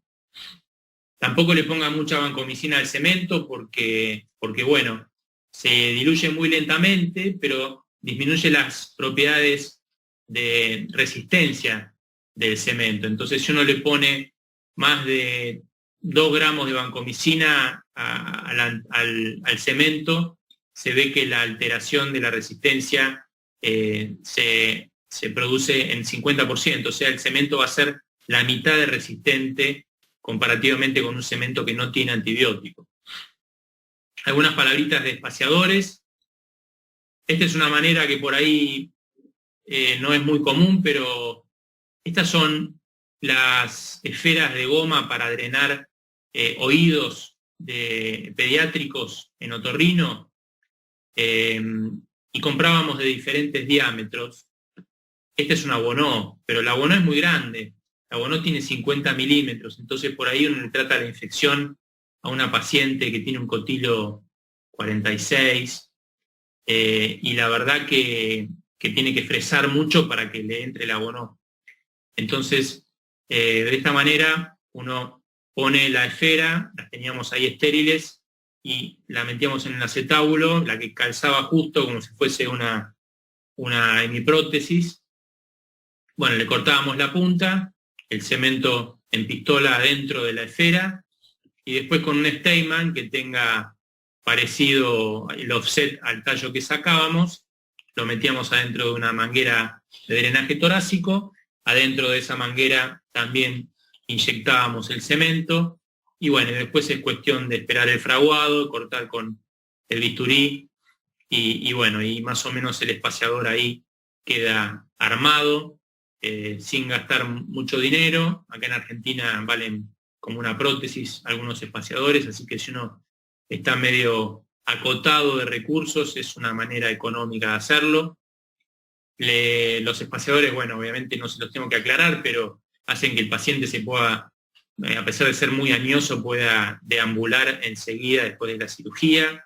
Tampoco le pongan mucha vancomicina al cemento porque bueno, se diluye muy lentamente, pero disminuye las propiedades de resistencia del cemento. Entonces, si uno le pone más de 2 gramos de vancomicina al cemento, se ve que la alteración de la resistencia se produce en 50%, o sea, el cemento va a ser la mitad de resistente comparativamente con un cemento que no tiene antibiótico. Algunas palabritas de espaciadores. Esta es una manera que por ahí no es muy común, pero estas son las esferas de goma para drenar oídos pediátricos en otorrino, y comprábamos de diferentes diámetros. Este es un abonó, pero la abonó es muy grande. La abonó tiene 50 milímetros, entonces por ahí uno le trata la infección a una paciente que tiene un cotilo 46, y la verdad que tiene que fresar mucho para que le entre el abonó. Entonces, de esta manera, uno pone la esfera, las teníamos ahí estériles, y la metíamos en el acetábulo, la que calzaba justo como si fuese una hemiprótesis. Bueno, le cortábamos la punta, el cemento en pistola adentro de la esfera, y después con un Steinmann que tenga parecido el offset al tallo que sacábamos, lo metíamos adentro de una manguera de drenaje torácico. Adentro de esa manguera también inyectábamos el cemento, y bueno, después es cuestión de esperar el fraguado, cortar con el bisturí, y bueno, y más o menos el espaciador ahí queda armado, sin gastar mucho dinero. Acá en Argentina valen como una prótesis algunos espaciadores, así que si uno está medio acotado de recursos, es una manera económica de hacerlo. Los espaciadores, bueno, obviamente no se los tengo que aclarar, pero hacen que el paciente se pueda, a pesar de ser muy añoso, pueda deambular enseguida después de la cirugía.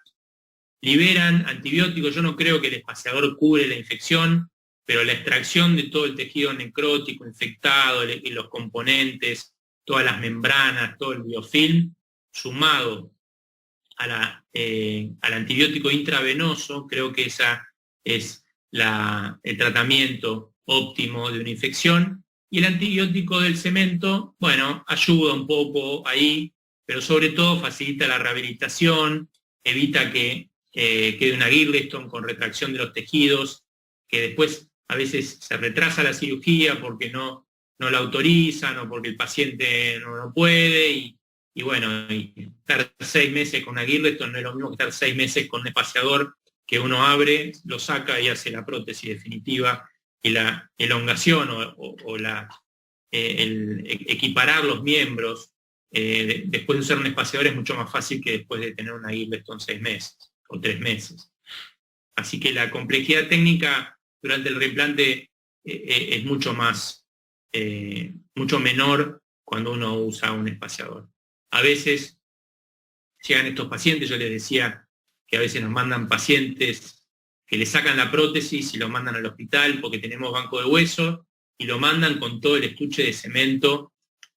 Liberan antibióticos. Yo no creo que el espaciador cubre la infección, pero la extracción de todo el tejido necrótico infectado y los componentes, todas las membranas, todo el biofilm, sumado al antibiótico intravenoso. Creo que esa es el tratamiento óptimo de una infección. Y el antibiótico del cemento, bueno, ayuda un poco ahí, pero sobre todo facilita la rehabilitación, evita que quede una Gilestone con retracción de los tejidos, que después a veces se retrasa la cirugía porque no la autorizan o porque el paciente no puede, y bueno, y estar 6 meses con una Gilestone no es lo mismo que estar 6 meses con un espaciador que uno abre, lo saca y hace la prótesis definitiva, y la elongación o el equiparar los miembros después de usar un espaciador es mucho más fácil que después de tener una Gilestone 6 meses o 3 meses. Así que la complejidad técnica durante el reimplante es mucho menor cuando uno usa un espaciador. A veces llegan estos pacientes, yo les decía que a veces nos mandan pacientes que le sacan la prótesis y lo mandan al hospital porque tenemos banco de hueso, y lo mandan con todo el estuche de cemento,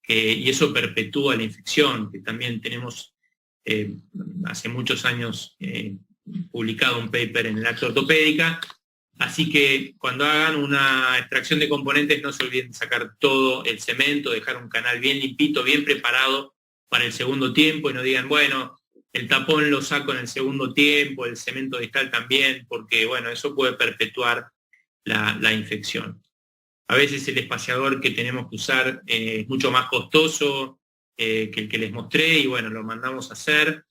y eso perpetúa la infección, que también tenemos hace muchos años publicado un paper en el Acta Ortopédica. Así que cuando hagan una extracción de componentes, no se olviden de sacar todo el cemento, dejar un canal bien limpito, bien preparado para el segundo tiempo, y no digan, bueno, el tapón lo saco en el segundo tiempo, el cemento distal también, porque bueno, eso puede perpetuar la infección. A veces el espaciador que tenemos que usar es mucho más costoso que el que les mostré, y bueno, lo mandamos a hacer.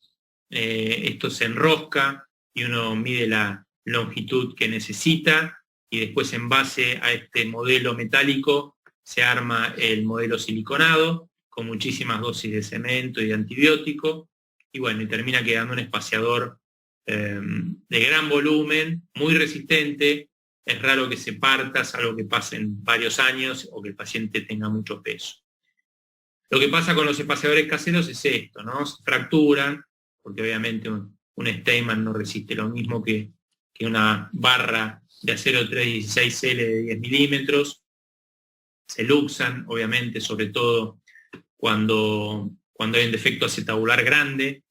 Esto se enrosca y uno mide la longitud que necesita, y después en base a este modelo metálico se arma el modelo siliconado con muchísimas dosis de cemento y de antibiótico, y bueno, y termina quedando un espaciador de gran volumen, muy resistente. Es raro que se parta, salvo que pasen varios años o que el paciente tenga mucho peso. Lo que pasa con los espaciadores caseros es esto, ¿no? Se fracturan, porque obviamente un Steinman no resiste lo mismo que una barra de acero 316L de 10 milímetros. Se luxan, obviamente, sobre todo cuando hay un defecto acetabular grande.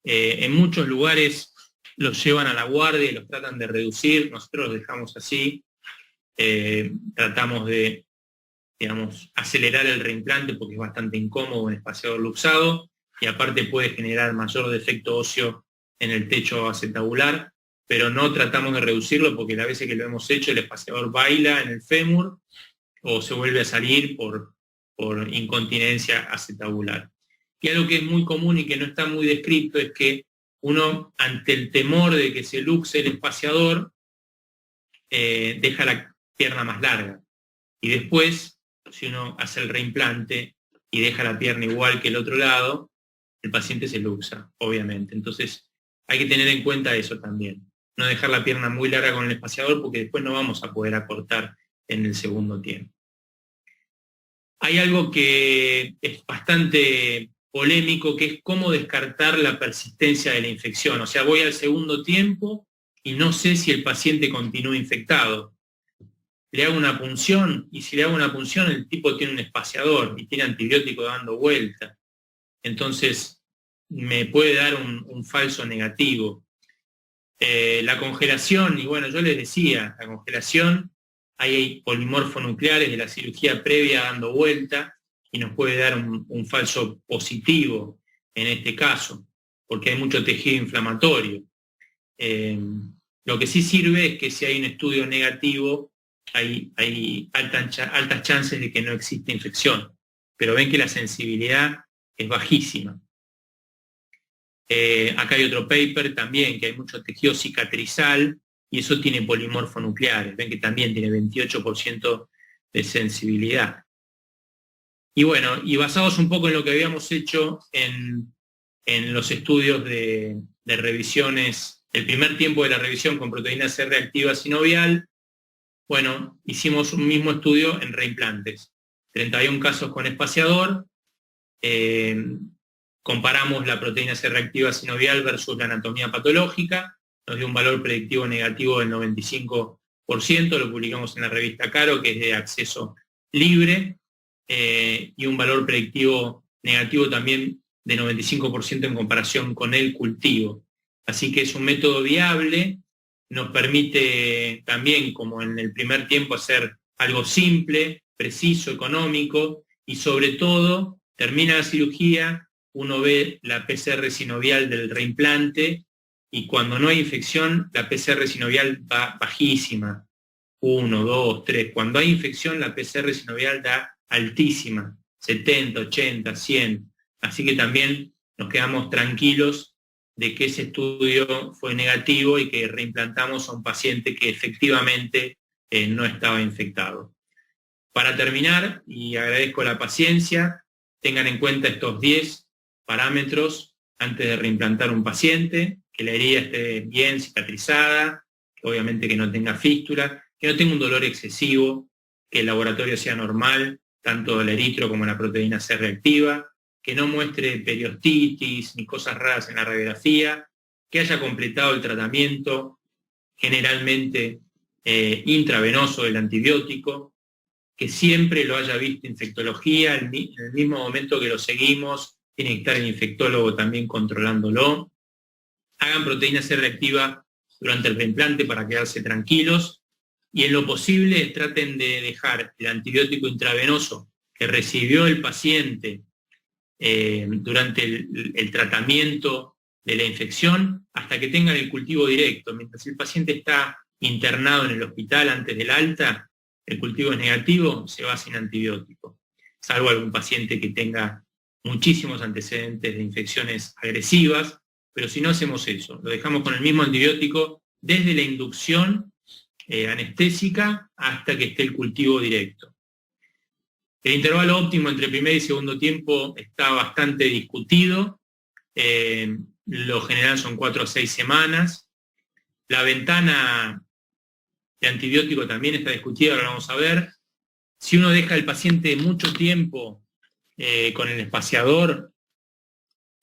En muchos lugares los llevan a la guardia y los tratan de reducir, nosotros los dejamos así. Tratamos de, digamos, acelerar el reimplante porque es bastante incómodo un espaciador luxado, y aparte puede generar mayor defecto óseo en el techo acetabular, pero no tratamos de reducirlo porque las veces que lo hemos hecho el espaciador baila en el fémur o se vuelve a salir por incontinencia acetabular. Y algo que es muy común y que no está muy descrito es que uno, ante el temor de que se luxe el espaciador, deja la pierna más larga. Y después, si uno hace el reimplante y deja la pierna igual que el otro lado, el paciente se luxa, obviamente. Entonces, hay que tener en cuenta eso también. No dejar la pierna muy larga con el espaciador porque después no vamos a poder acortar en el segundo tiempo. Hay algo que es bastante polémico, que es cómo descartar la persistencia de la infección. O sea, voy al segundo tiempo y no sé si el paciente continúa infectado. Le hago una punción, y si le hago una punción el tipo tiene un espaciador y tiene antibiótico dando vuelta. Entonces me puede dar un falso negativo. La congelación, y bueno, yo les decía, la congelación, hay polimorfonucleares de la cirugía previa dando vuelta, y nos puede dar un falso positivo en este caso, porque hay mucho tejido inflamatorio. Lo que sí sirve es que si hay un estudio negativo, hay altas chances de que no exista infección, pero ven que la sensibilidad es bajísima. Acá hay otro paper también, que hay mucho tejido cicatrizal, y eso tiene polimorfonucleares, ven que también tiene 28% de sensibilidad. Y bueno, y basados un poco en lo que habíamos hecho en los estudios de revisiones, el primer tiempo de la revisión con proteína C reactiva sinovial, bueno, hicimos un mismo estudio en reimplantes. 31 casos con espaciador, comparamos la proteína C reactiva sinovial versus la anatomía patológica, nos dio un valor predictivo negativo del 95%, lo publicamos en la revista Caro, que es de acceso libre, y un valor predictivo negativo también de 95% en comparación con el cultivo. Así que es un método viable, nos permite también, como en el primer tiempo, hacer algo simple, preciso, económico, y sobre todo, termina la cirugía, uno ve la PCR sinovial del reimplante, y cuando no hay infección, la PCR sinovial va bajísima, 1, 2, 3. Cuando hay infección, la PCR sinovial da altísima, 70, 80, 100. Así que también nos quedamos tranquilos de que ese estudio fue negativo y que reimplantamos a un paciente que efectivamente no estaba infectado. Para terminar, y agradezco la paciencia, tengan en cuenta estos 10 parámetros antes de reimplantar un paciente: que la herida esté bien cicatrizada, que obviamente que no tenga fístula, que no tenga un dolor excesivo, que el laboratorio sea normal, tanto el eritro como la proteína C reactiva, que no muestre periostitis ni cosas raras en la radiografía, que haya completado el tratamiento, generalmente intravenoso del antibiótico, que siempre lo haya visto infectología, en el mismo momento que lo seguimos, tiene que estar el infectólogo también controlándolo. Hagan proteína C reactiva durante el reimplante para quedarse tranquilos, y en lo posible traten de dejar el antibiótico intravenoso que recibió el paciente durante el tratamiento de la infección hasta que tengan el cultivo directo. Mientras el paciente está internado en el hospital antes del alta, el cultivo es negativo, se va sin antibiótico, salvo algún paciente que tenga muchísimos antecedentes de infecciones agresivas, pero si no hacemos eso, lo dejamos con el mismo antibiótico desde la inducción anestésica hasta que esté el cultivo directo. El intervalo óptimo entre primer y segundo tiempo está bastante discutido, lo general son 4 a 6 semanas. La ventana de antibiótico también está discutida, ahora vamos a ver. Si uno deja al paciente mucho tiempo con el espaciador,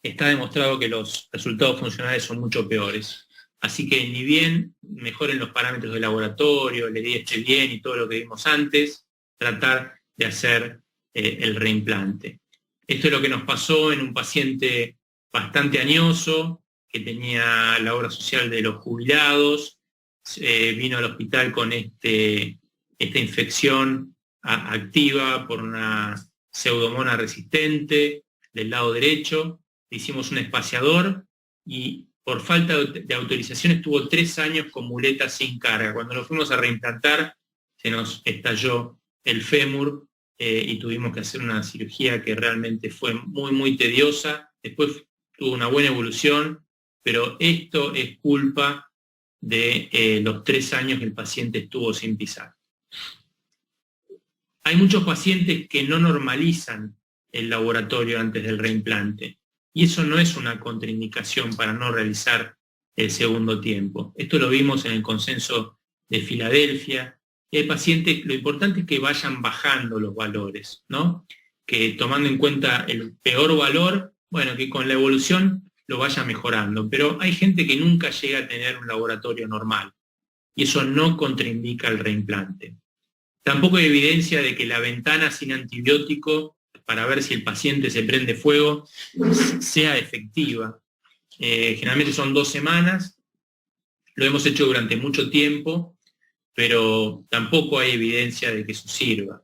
está demostrado que los resultados funcionales son mucho peores. Así que ni bien mejoren los parámetros de laboratorio, la herida esté bien y todo lo que vimos antes, tratar de hacer el reimplante. Esto es lo que nos pasó en un paciente bastante añoso, que tenía la obra social de los jubilados, vino al hospital con esta infección activa por una pseudomona resistente del lado derecho. Le hicimos un espaciador y por falta de autorización estuvo 3 años con muletas sin carga. Cuando lo fuimos a reimplantar, se nos estalló el fémur y tuvimos que hacer una cirugía que realmente fue muy, muy tediosa. Después tuvo una buena evolución, pero esto es culpa de los 3 años que el paciente estuvo sin pisar. Hay muchos pacientes que no normalizan el laboratorio antes del reimplante, y eso no es una contraindicación para no realizar el segundo tiempo. Esto lo vimos en el consenso de Filadelfia, y hay pacientes, lo importante es que vayan bajando los valores, ¿no? Que tomando en cuenta el peor valor, bueno, que con la evolución lo vaya mejorando, pero hay gente que nunca llega a tener un laboratorio normal, y eso no contraindica el reimplante. Tampoco hay evidencia de que la ventana sin antibiótico para ver si el paciente se prende fuego sea efectiva. Generalmente son 2 semanas, lo hemos hecho durante mucho tiempo, pero tampoco hay evidencia de que eso sirva.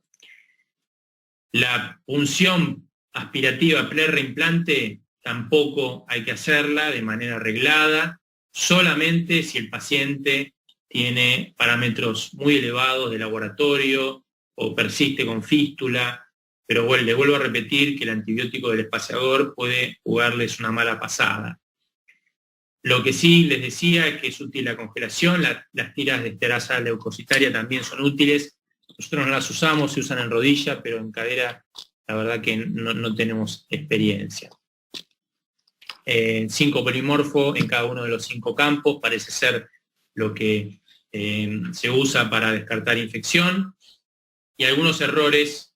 La punción aspirativa pre-reimplante tampoco hay que hacerla de manera arreglada, solamente si el paciente tiene parámetros muy elevados de laboratorio o persiste con fístula, pero bueno, le vuelvo a repetir que el antibiótico del espaciador puede jugarles una mala pasada. Lo que sí les decía es que es útil la congelación, las tiras de esterasa leucocitaria también son útiles. Nosotros no las usamos, se usan en rodilla, pero en cadera la verdad que no tenemos experiencia. 5 polimorfo en cada uno de los 5 campos, parece ser lo que se usa para descartar infección. Y algunos errores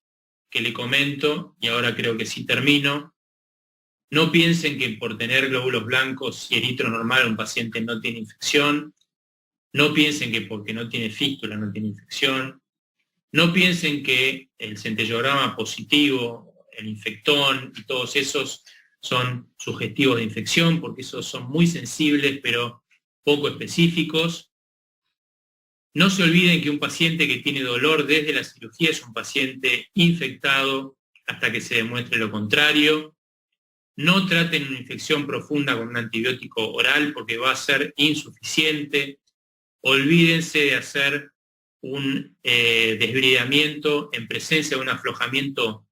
que le comento, y ahora creo que sí termino. No piensen que por tener glóbulos blancos y eritro normal un paciente no tiene infección. No piensen que porque no tiene fístula no tiene infección. No piensen que el centellograma positivo, el infectón y todos esos son sugestivos de infección, porque esos son muy sensibles, pero poco específicos. No se olviden que un paciente que tiene dolor desde la cirugía es un paciente infectado hasta que se demuestre lo contrario. No traten una infección profunda con un antibiótico oral porque va a ser insuficiente. Olvídense de hacer un desbridamiento en presencia de un aflojamiento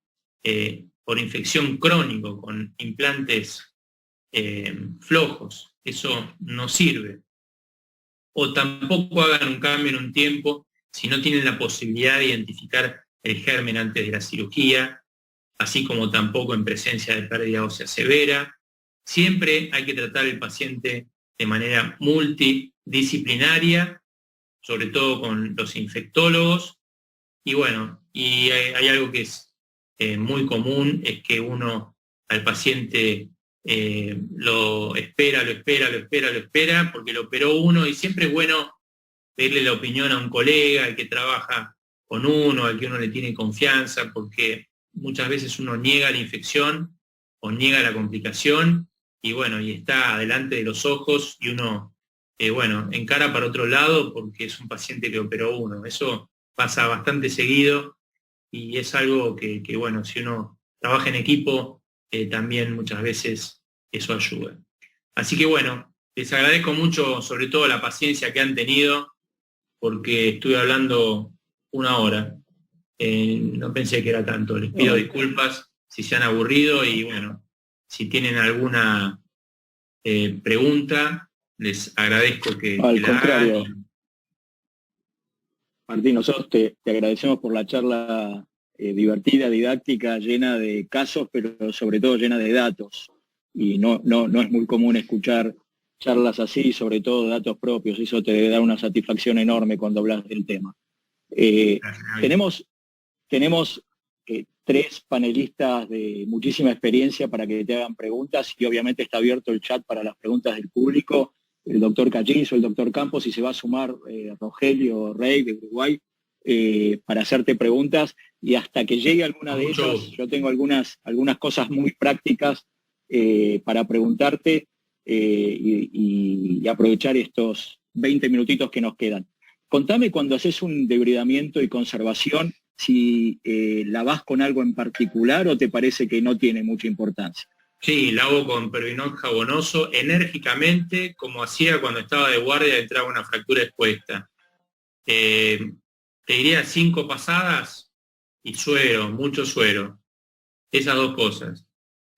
por infección crónico con implantes flojos. Eso no sirve. O tampoco hagan un cambio en un tiempo si no tienen la posibilidad de identificar el germen antes de la cirugía, así como tampoco en presencia de pérdida ósea severa. Siempre hay que tratar al paciente de manera multidisciplinaria, sobre todo con los infectólogos. Y bueno, y hay algo que es muy común, es que uno al paciente lo espera, porque lo operó uno, y siempre es bueno pedirle la opinión a un colega, al que trabaja con uno, al que uno le tiene confianza, porque muchas veces uno niega la infección o niega la complicación, y bueno, y está delante de los ojos, y uno, encara para otro lado porque es un paciente que operó uno. Eso pasa bastante seguido, y es algo que bueno, si uno trabaja en equipo, también muchas veces eso ayuda. Así que bueno, les agradezco mucho, sobre todo la paciencia que han tenido, porque estuve hablando 1 hora. No pensé que era tanto. Les pido disculpas si se han aburrido, y bueno, si tienen alguna pregunta, les agradezco que la hagan.
Martín, nosotros te agradecemos por la charla divertida, didáctica, llena de casos, pero sobre todo llena de datos. Y no es muy común escuchar charlas así, sobre todo datos propios. Eso te debe dar una satisfacción enorme cuando hablas del tema. Tenemos 3 panelistas de muchísima experiencia para que te hagan preguntas, y obviamente está abierto el chat para las preguntas del público. El doctor Callizo, el doctor Campos, y se va a sumar Rogelio Rey de Uruguay para hacerte preguntas, y hasta que llegue alguna de ellas, yo tengo algunas cosas muy prácticas para preguntarte y aprovechar estos 20 minutitos que nos quedan. Contame, cuando haces un debridamiento y conservación, si lavás con algo en particular o te parece que no tiene mucha importancia.
Sí, lavo con pervinol jabonoso enérgicamente, como hacía cuando estaba de guardia y entraba una fractura expuesta. Te diría 5 pasadas y suero, mucho suero. Esas 2 cosas.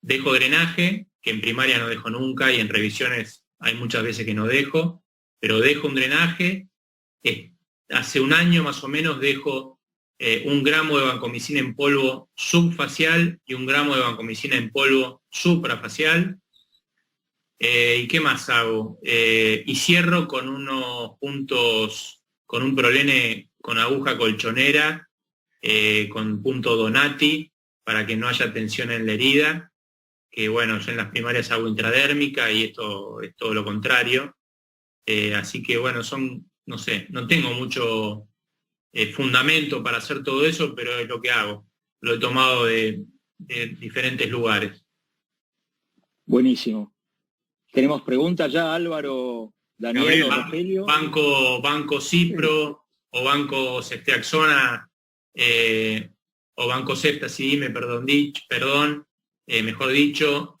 Dejo drenaje, que en primaria no dejo nunca, y en revisiones hay muchas veces que no dejo, pero dejo un drenaje. Hace 1 año más o menos dejo 1 gramo de vancomicina en polvo subfacial y 1 gramo de vancomicina en polvo suprafacial. ¿Y qué más hago? Y cierro con unos puntos, con un prolene con aguja colchonera, con punto Donati, para que no haya tensión en la herida, que bueno, yo en las primarias hago intradérmica y esto es todo lo contrario. Así que bueno, no sé, no tengo mucho fundamento para hacer todo eso, pero es lo que hago. Lo he tomado de diferentes lugares.
Buenísimo. ¿Tenemos preguntas ya, Álvaro, Daniel o Rogelio?
Banco Cipro o Banco Ceftriaxona o Banco Ceftazidime, mejor dicho,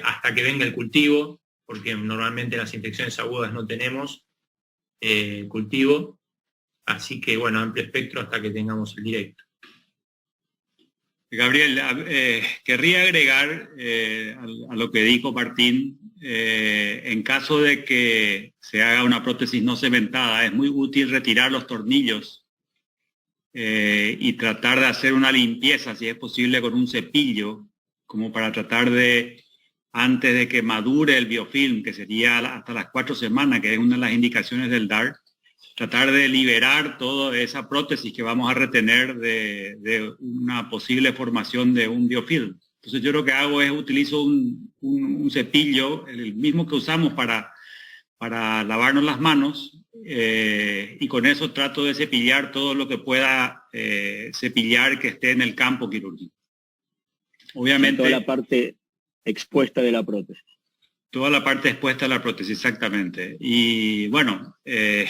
hasta que venga el cultivo, porque normalmente las infecciones agudas no tenemos cultivo. Así que bueno, amplio espectro hasta que tengamos el directo.
Gabriel, querría agregar a lo que dijo Martín, en caso de que se haga una prótesis no cementada, es muy útil retirar los tornillos y tratar de hacer una limpieza, si es posible, con un cepillo, como para tratar de, antes de que madure el biofilm, que sería hasta las 4 semanas, que es una de las indicaciones del DART, tratar de liberar toda esa prótesis que vamos a retener de una posible formación de un biofilm. Entonces yo lo que hago es utilizo un cepillo, el mismo que usamos para lavarnos las manos, y con eso trato de cepillar todo lo que pueda cepillar que esté en el campo quirúrgico. Obviamente...
Toda la parte expuesta de la prótesis.
Toda la parte expuesta a la prótesis, exactamente. Y bueno, el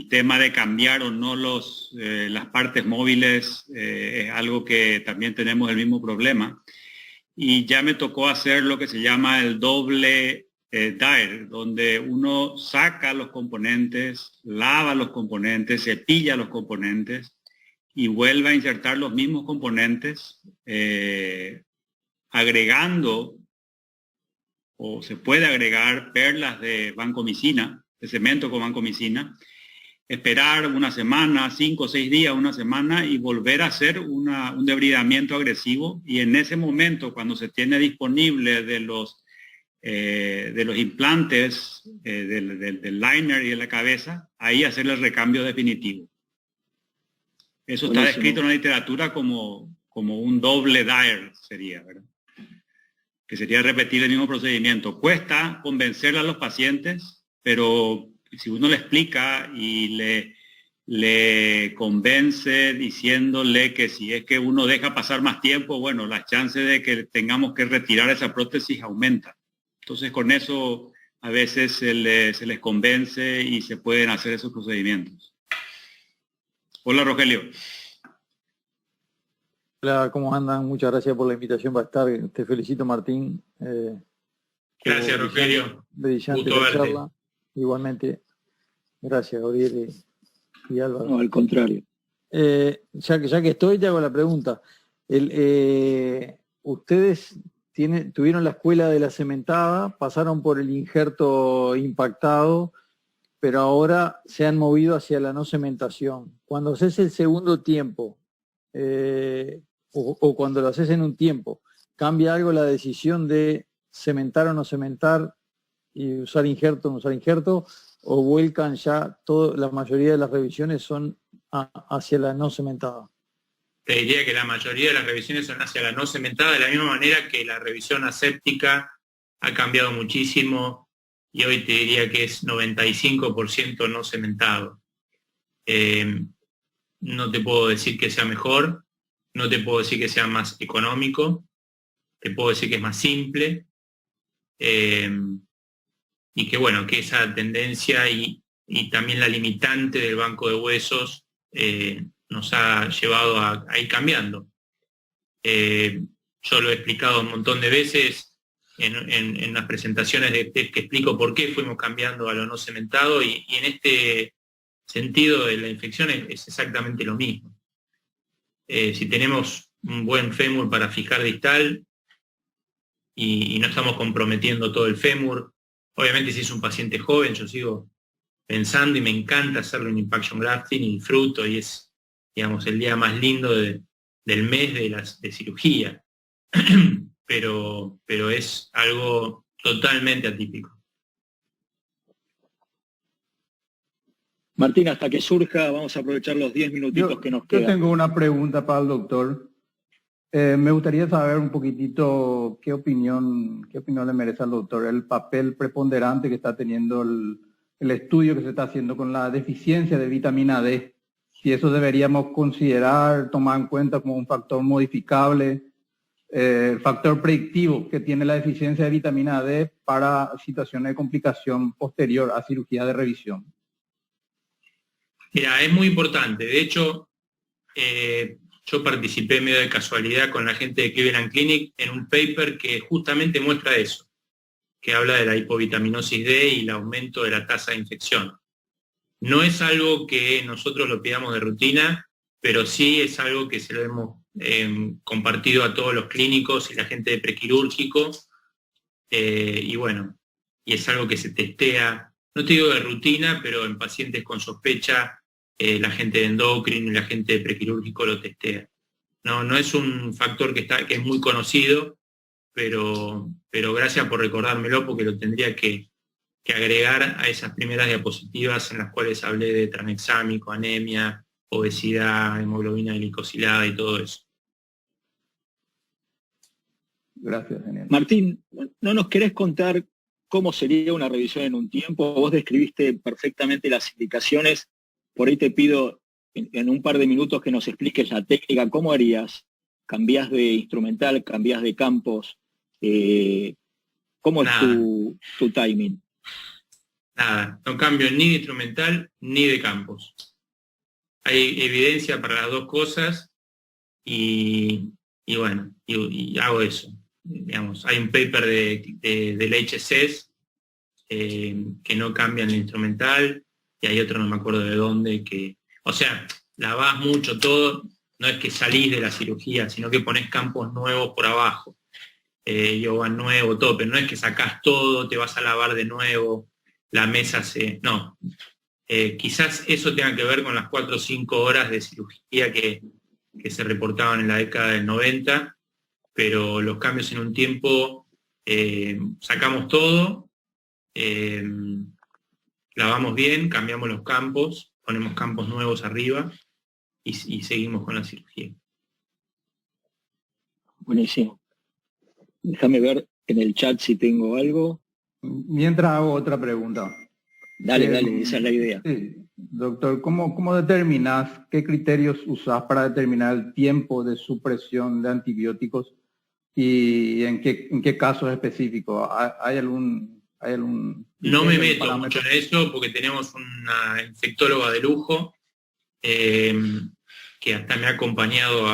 tema de cambiar o no las partes móviles es algo que también tenemos el mismo problema. Y ya me tocó hacer lo que se llama el doble DAIR, donde uno saca los componentes, lava los componentes, cepilla los componentes y vuelve a insertar los mismos componentes, agregando, o se puede agregar perlas de vancomicina, de cemento con vancomicina, esperar una semana, 5 o 6 días, una semana, y volver a hacer un debridamiento agresivo. Y en ese momento, cuando se tiene disponible de los implantes, del liner y de la cabeza, ahí hacer el recambio definitivo. Eso está descrito en la literatura como un doble DAIR, sería, ¿verdad? Que sería repetir el mismo procedimiento. Cuesta convencer a los pacientes, pero si uno le explica y le convence diciéndole que si es que uno deja pasar más tiempo, bueno, las chances de que tengamos que retirar esa prótesis aumentan. Entonces con eso a veces se les convence y se pueden hacer esos procedimientos. Hola, Rogelio.
Hola, ¿cómo andan? Muchas gracias por la invitación para estar. Te felicito, Martín.
Gracias, Rogelio.
Brillante la charla. Igualmente. Gracias, Gabriel y Álvaro.
No, al contrario.
Ya que estoy, te hago la pregunta. Ustedes tuvieron la escuela de la cementada, pasaron por el injerto impactado, pero ahora se han movido hacia la no cementación. Cuando haces el segundo tiempo, o cuando lo haces en un tiempo, ¿cambia algo la decisión de cementar o no cementar y usar injerto o no usar injerto? ¿O vuelcan ya la mayoría de las revisiones son hacia la no cementada?
Te diría que la mayoría de las revisiones son hacia la no cementada, de la misma manera que la revisión aséptica ha cambiado muchísimo y hoy te diría que es 95% no cementado. No te puedo decir que sea mejor, no te puedo decir que sea más económico, te puedo decir que es más simple, y que bueno, que esa tendencia y también la limitante del banco de huesos nos ha llevado a ir cambiando. Yo lo he explicado un montón de veces en las presentaciones que explico por qué fuimos cambiando a lo no cementado y en este sentido de la infección es exactamente lo mismo. Si tenemos un buen fémur para fijar distal y no estamos comprometiendo todo el fémur, obviamente si es un paciente joven, yo sigo pensando y me encanta hacerle un impaction grafting y disfruto y es, digamos, el día más lindo del mes de cirugía, pero es algo totalmente atípico.
Martín, hasta que surja, vamos a aprovechar los 10 minutitos que nos quedan.
Yo tengo una pregunta para el doctor. Me gustaría saber un poquitito qué opinión le merece al doctor el papel preponderante que está teniendo el estudio que se está haciendo con la deficiencia de vitamina D. Si eso deberíamos considerar, tomar en cuenta como un factor modificable, el factor predictivo que tiene la deficiencia de vitamina D para situaciones de complicación posterior a cirugía de revisión.
Mira, es muy importante. De hecho, yo participé medio de casualidad con la gente de Cleveland Clinic en un paper que justamente muestra eso, que habla de la hipovitaminosis D y el aumento de la tasa de infección. No es algo que nosotros lo pidamos de rutina, pero sí es algo que se lo hemos compartido a todos los clínicos y la gente de prequirúrgico, y bueno, y es algo que se testea, no te digo de rutina, pero en pacientes con sospecha, la gente de endocrino y la gente de prequirúrgico lo testea. No es un factor que es muy conocido, pero gracias por recordármelo porque lo tendría que agregar a esas primeras diapositivas en las cuales hablé de tranexámico, anemia, obesidad, hemoglobina glicosilada y todo eso.
Gracias, genial.
Martín, ¿no nos querés contar cómo sería una revisión en un tiempo? Vos describiste perfectamente las indicaciones. Por ahí te pido en un par de minutos que nos expliques la técnica. ¿Cómo harías ¿Cambiás de instrumental? ¿Cambiás de campos? ¿Cómo es tu timing?
Nada, no cambio ni de instrumental ni de campos. Hay evidencia para las dos cosas y bueno, y hago eso. Digamos, hay un paper del HSS que no cambian el instrumental y hay otro, no me acuerdo de dónde, que, o sea, lavás mucho todo, no es que salís de la cirugía, sino que ponés campos nuevos por abajo, yoga nuevo, todo, pero no es que sacás todo, te vas a lavar de nuevo, la mesa no. Quizás eso tenga que ver con las 4 o 5 horas de cirugía que se reportaban en la década del 90, pero los cambios en un tiempo, sacamos todo, lavamos bien, cambiamos los campos, ponemos campos nuevos arriba y seguimos con la cirugía.
Buenísimo. Déjame ver en el chat si tengo algo.
Mientras hago otra pregunta.
Dale, esa es la idea.
Sí. Doctor, ¿cómo determinás, qué criterios usás para determinar el tiempo de supresión de antibióticos y en qué casos específicos? ¿Hay algún
No me meto mucho en eso porque tenemos una infectóloga de lujo que hasta me ha acompañado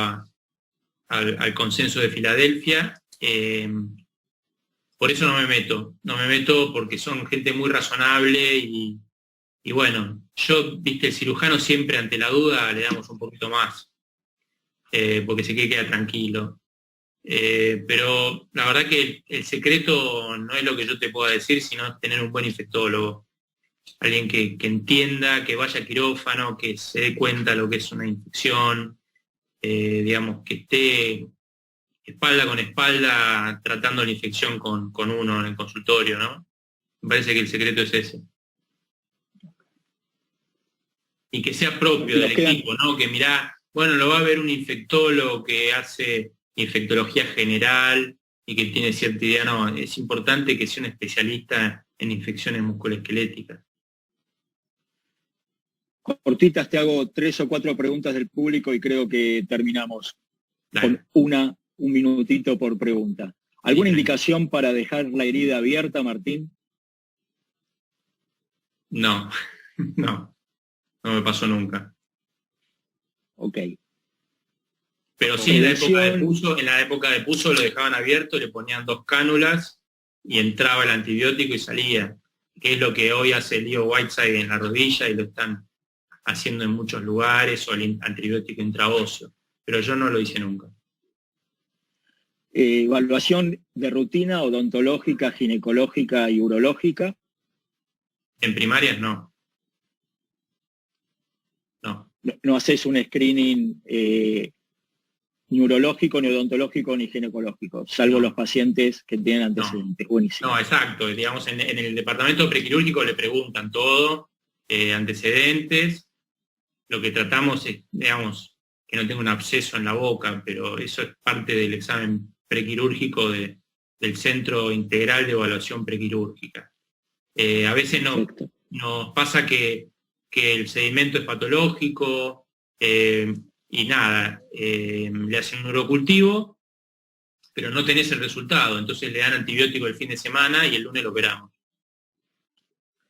al consenso de Filadelfia. Por eso no me meto porque son gente muy razonable y bueno, viste, el cirujano siempre ante la duda le damos un poquito más, porque se queda tranquilo. Pero la verdad que el secreto no es lo que yo te pueda decir, sino tener un buen infectólogo, alguien que entienda, que vaya a quirófano, que se dé cuenta lo que es una infección, digamos, que esté espalda con espalda tratando la infección con uno en el consultorio, ¿no? Me parece que el secreto es ese. Y que sea propio del equipo, ¿no? Que mirá, bueno, lo va a ver un infectólogo que hace infectología general y que tiene cierta idea, no, es importante que sea un especialista en infecciones musculoesqueléticas.
Cortitas, te hago 3 o 4 preguntas del público y creo que terminamos.
Dale.
Con un minutito por pregunta. ¿Alguna indicación para dejar la herida abierta, Martín?
No, no me pasó nunca.
Ok.
Pero sí, en la época de Puzo lo dejaban abierto, le ponían 2 cánulas y entraba el antibiótico y salía, que es lo que hoy hace Leo Whiteside en la rodilla y lo están haciendo en muchos lugares, o el antibiótico intraóseo, pero yo no lo hice nunca.
Evaluación de rutina odontológica, ginecológica y urológica.
En primarias no.
No haces un screening ni urológico, ni odontológico, ni ginecológico, salvo los pacientes que tienen antecedentes. Buenísimo.
No, exacto. Digamos, en el departamento prequirúrgico le preguntan todo, antecedentes. Lo que tratamos es, digamos, que no tenga un absceso en la boca, pero eso es parte del examen prequirúrgico del Centro Integral de Evaluación Prequirúrgica. A veces nos pasa que el sedimento es patológico y nada, le hacen un urocultivo, pero no tenés el resultado, entonces le dan antibiótico el fin de semana y el lunes lo operamos.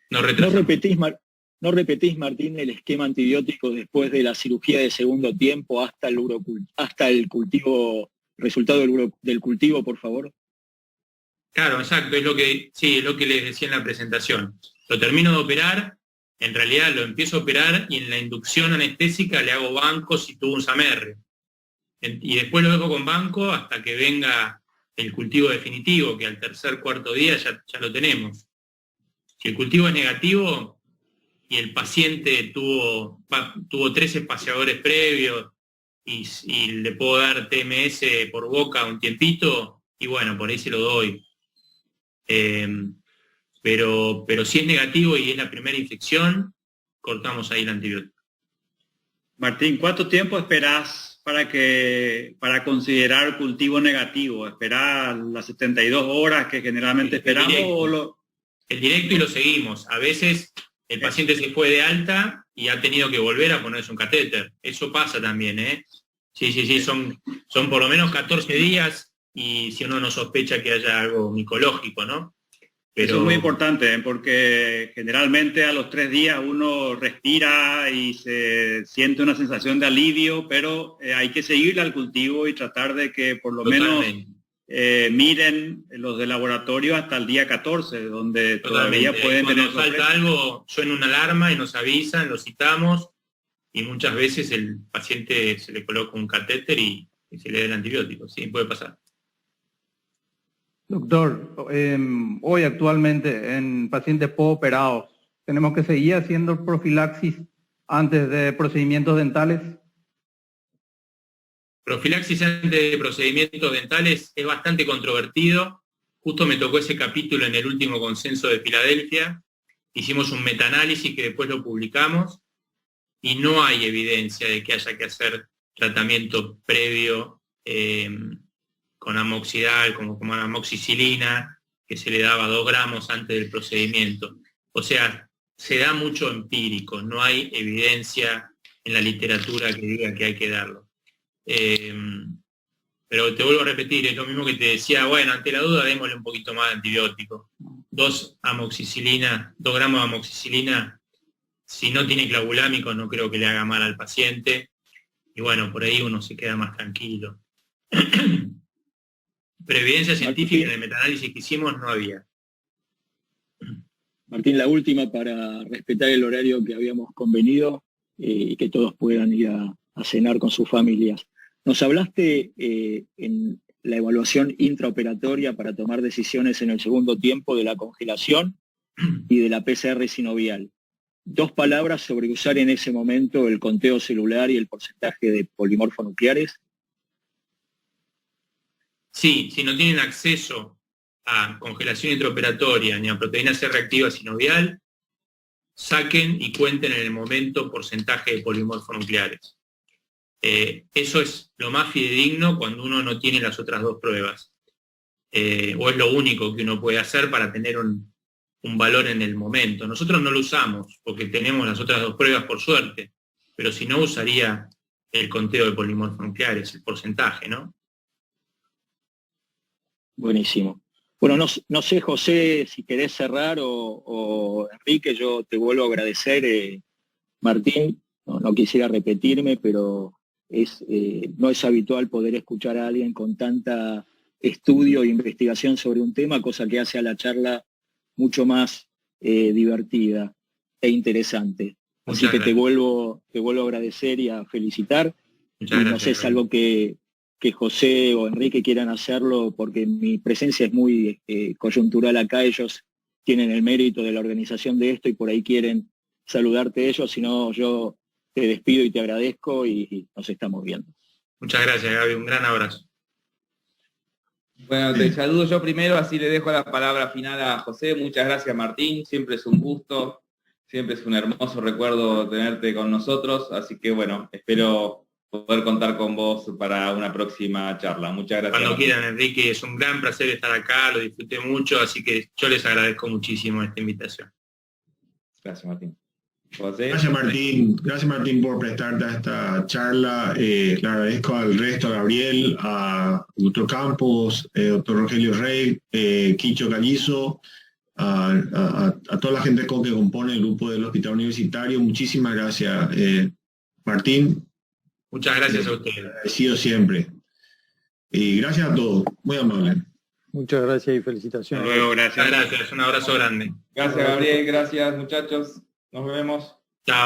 ¿No repetís, Martín, el esquema antibiótico después de la cirugía de segundo tiempo hasta el cultivo, resultado del cultivo, por favor?
Claro, exacto, es lo que les decía en la presentación. Lo termino de operar, en realidad lo empiezo a operar y en la inducción anestésica le hago banco si tuvo un SAMR. Y después lo dejo con banco hasta que venga el cultivo definitivo, que al tercer, cuarto día ya lo tenemos. Si el cultivo es negativo y el paciente tuvo 3 espaciadores previos y le puedo dar TMS por boca un tiempito, y bueno, por ahí se lo doy. Pero si es negativo y es la primera infección, cortamos ahí el antibiótico.
Martín, ¿cuánto tiempo esperás para considerar cultivo negativo? ¿Esperás las 72 horas que generalmente esperamos?
El directo y lo seguimos. A veces el paciente se fue de alta y ha tenido que volver a ponerse un catéter. Eso pasa también, ¿eh? Sí, son por lo menos 14 días y si uno no sospecha que haya algo micológico, ¿no? Pero...
Eso es muy importante, porque generalmente a los 3 días uno respira y se siente una sensación de alivio, pero hay que seguirle al cultivo y tratar de que por lo menos miren los de laboratorio hasta el día 14, donde todavía pueden tener...
Cuando falta algo, suena una alarma y nos avisan, lo citamos, y muchas veces el paciente se le coloca un catéter y se le da el antibiótico, sí, puede pasar.
Doctor, hoy actualmente en pacientes postoperados, ¿tenemos que seguir haciendo profilaxis antes de procedimientos dentales?
Profilaxis antes de procedimientos dentales es bastante controvertido. Justo me tocó ese capítulo en el último consenso de Filadelfia. Hicimos un metaanálisis que después lo publicamos y no hay evidencia de que haya que hacer tratamiento previo con amoxidal, como amoxicilina, que se le daba 2 gramos antes del procedimiento. O sea, se da mucho empírico, no hay evidencia en la literatura que diga que hay que darlo. Pero te vuelvo a repetir, es lo mismo que te decía, bueno, ante la duda démosle un poquito más de antibiótico. 2 gramos de amoxicilina, si no tiene clavulámico no creo que le haga mal al paciente, y bueno, por ahí uno se queda más tranquilo. Pero evidencia científica en el metaanálisis que hicimos no había.
Martín, la última para respetar el horario que habíamos convenido y que todos puedan ir a cenar con sus familias. Nos hablaste en la evaluación intraoperatoria para tomar decisiones en el segundo tiempo de la congelación y de la PCR sinovial. 2 palabras sobre usar en ese momento el conteo celular y el porcentaje de polimorfonucleares.
Sí, si no tienen acceso a congelación intraoperatoria ni a proteína C reactiva sinovial, saquen y cuenten en el momento porcentaje de polimorfonucleares. Eso es lo más fidedigno cuando uno no tiene las otras 2 pruebas. O es lo único que uno puede hacer para tener un valor en el momento. Nosotros no lo usamos porque tenemos las otras 2 pruebas por suerte, pero si no usaría el conteo de polimorfonucleares, el porcentaje, ¿no?
Buenísimo. Bueno, no sé, José, si querés cerrar o Enrique, yo te vuelvo a agradecer, Martín, no quisiera repetirme, pero no es habitual poder escuchar a alguien con tanta estudio e investigación sobre un tema, cosa que hace a la charla mucho más divertida e interesante. Así que te vuelvo a agradecer y a felicitar.
Muchas gracias.
No sé, es algo que José o Enrique quieran hacerlo, porque mi presencia es muy coyuntural acá, ellos tienen el mérito de la organización de esto y por ahí quieren saludarte ellos, si no yo te despido y te agradezco y nos estamos viendo.
Muchas gracias, Gaby, un gran abrazo.
Bueno, te saludo yo primero, así le dejo la palabra final a José. Muchas gracias, Martín, siempre es un gusto, siempre es un hermoso recuerdo tenerte con nosotros, así que bueno, espero poder contar con vos para una próxima charla. Muchas gracias.
Cuando
Martín.
quieran, Enrique, es un gran placer estar acá, lo disfruté mucho, así que yo les agradezco muchísimo esta invitación.
Gracias, Martín. ¿José?
Gracias Martín por prestarte a esta charla. Le agradezco al resto, a Gabriel, a doctor Campos, doctor Rogelio Rey, Quicho Gallizo, a toda la gente que compone el grupo del Hospital Universitario. Muchísimas gracias, Martín.
Muchas gracias a ustedes.
Agradecido siempre. Y gracias a todos, muy amable.
Muchas gracias y felicitaciones.
Hasta luego, gracias.
Muchas gracias, un abrazo grande.
Gracias, Gabriel, gracias, muchachos. Nos vemos.
Chao.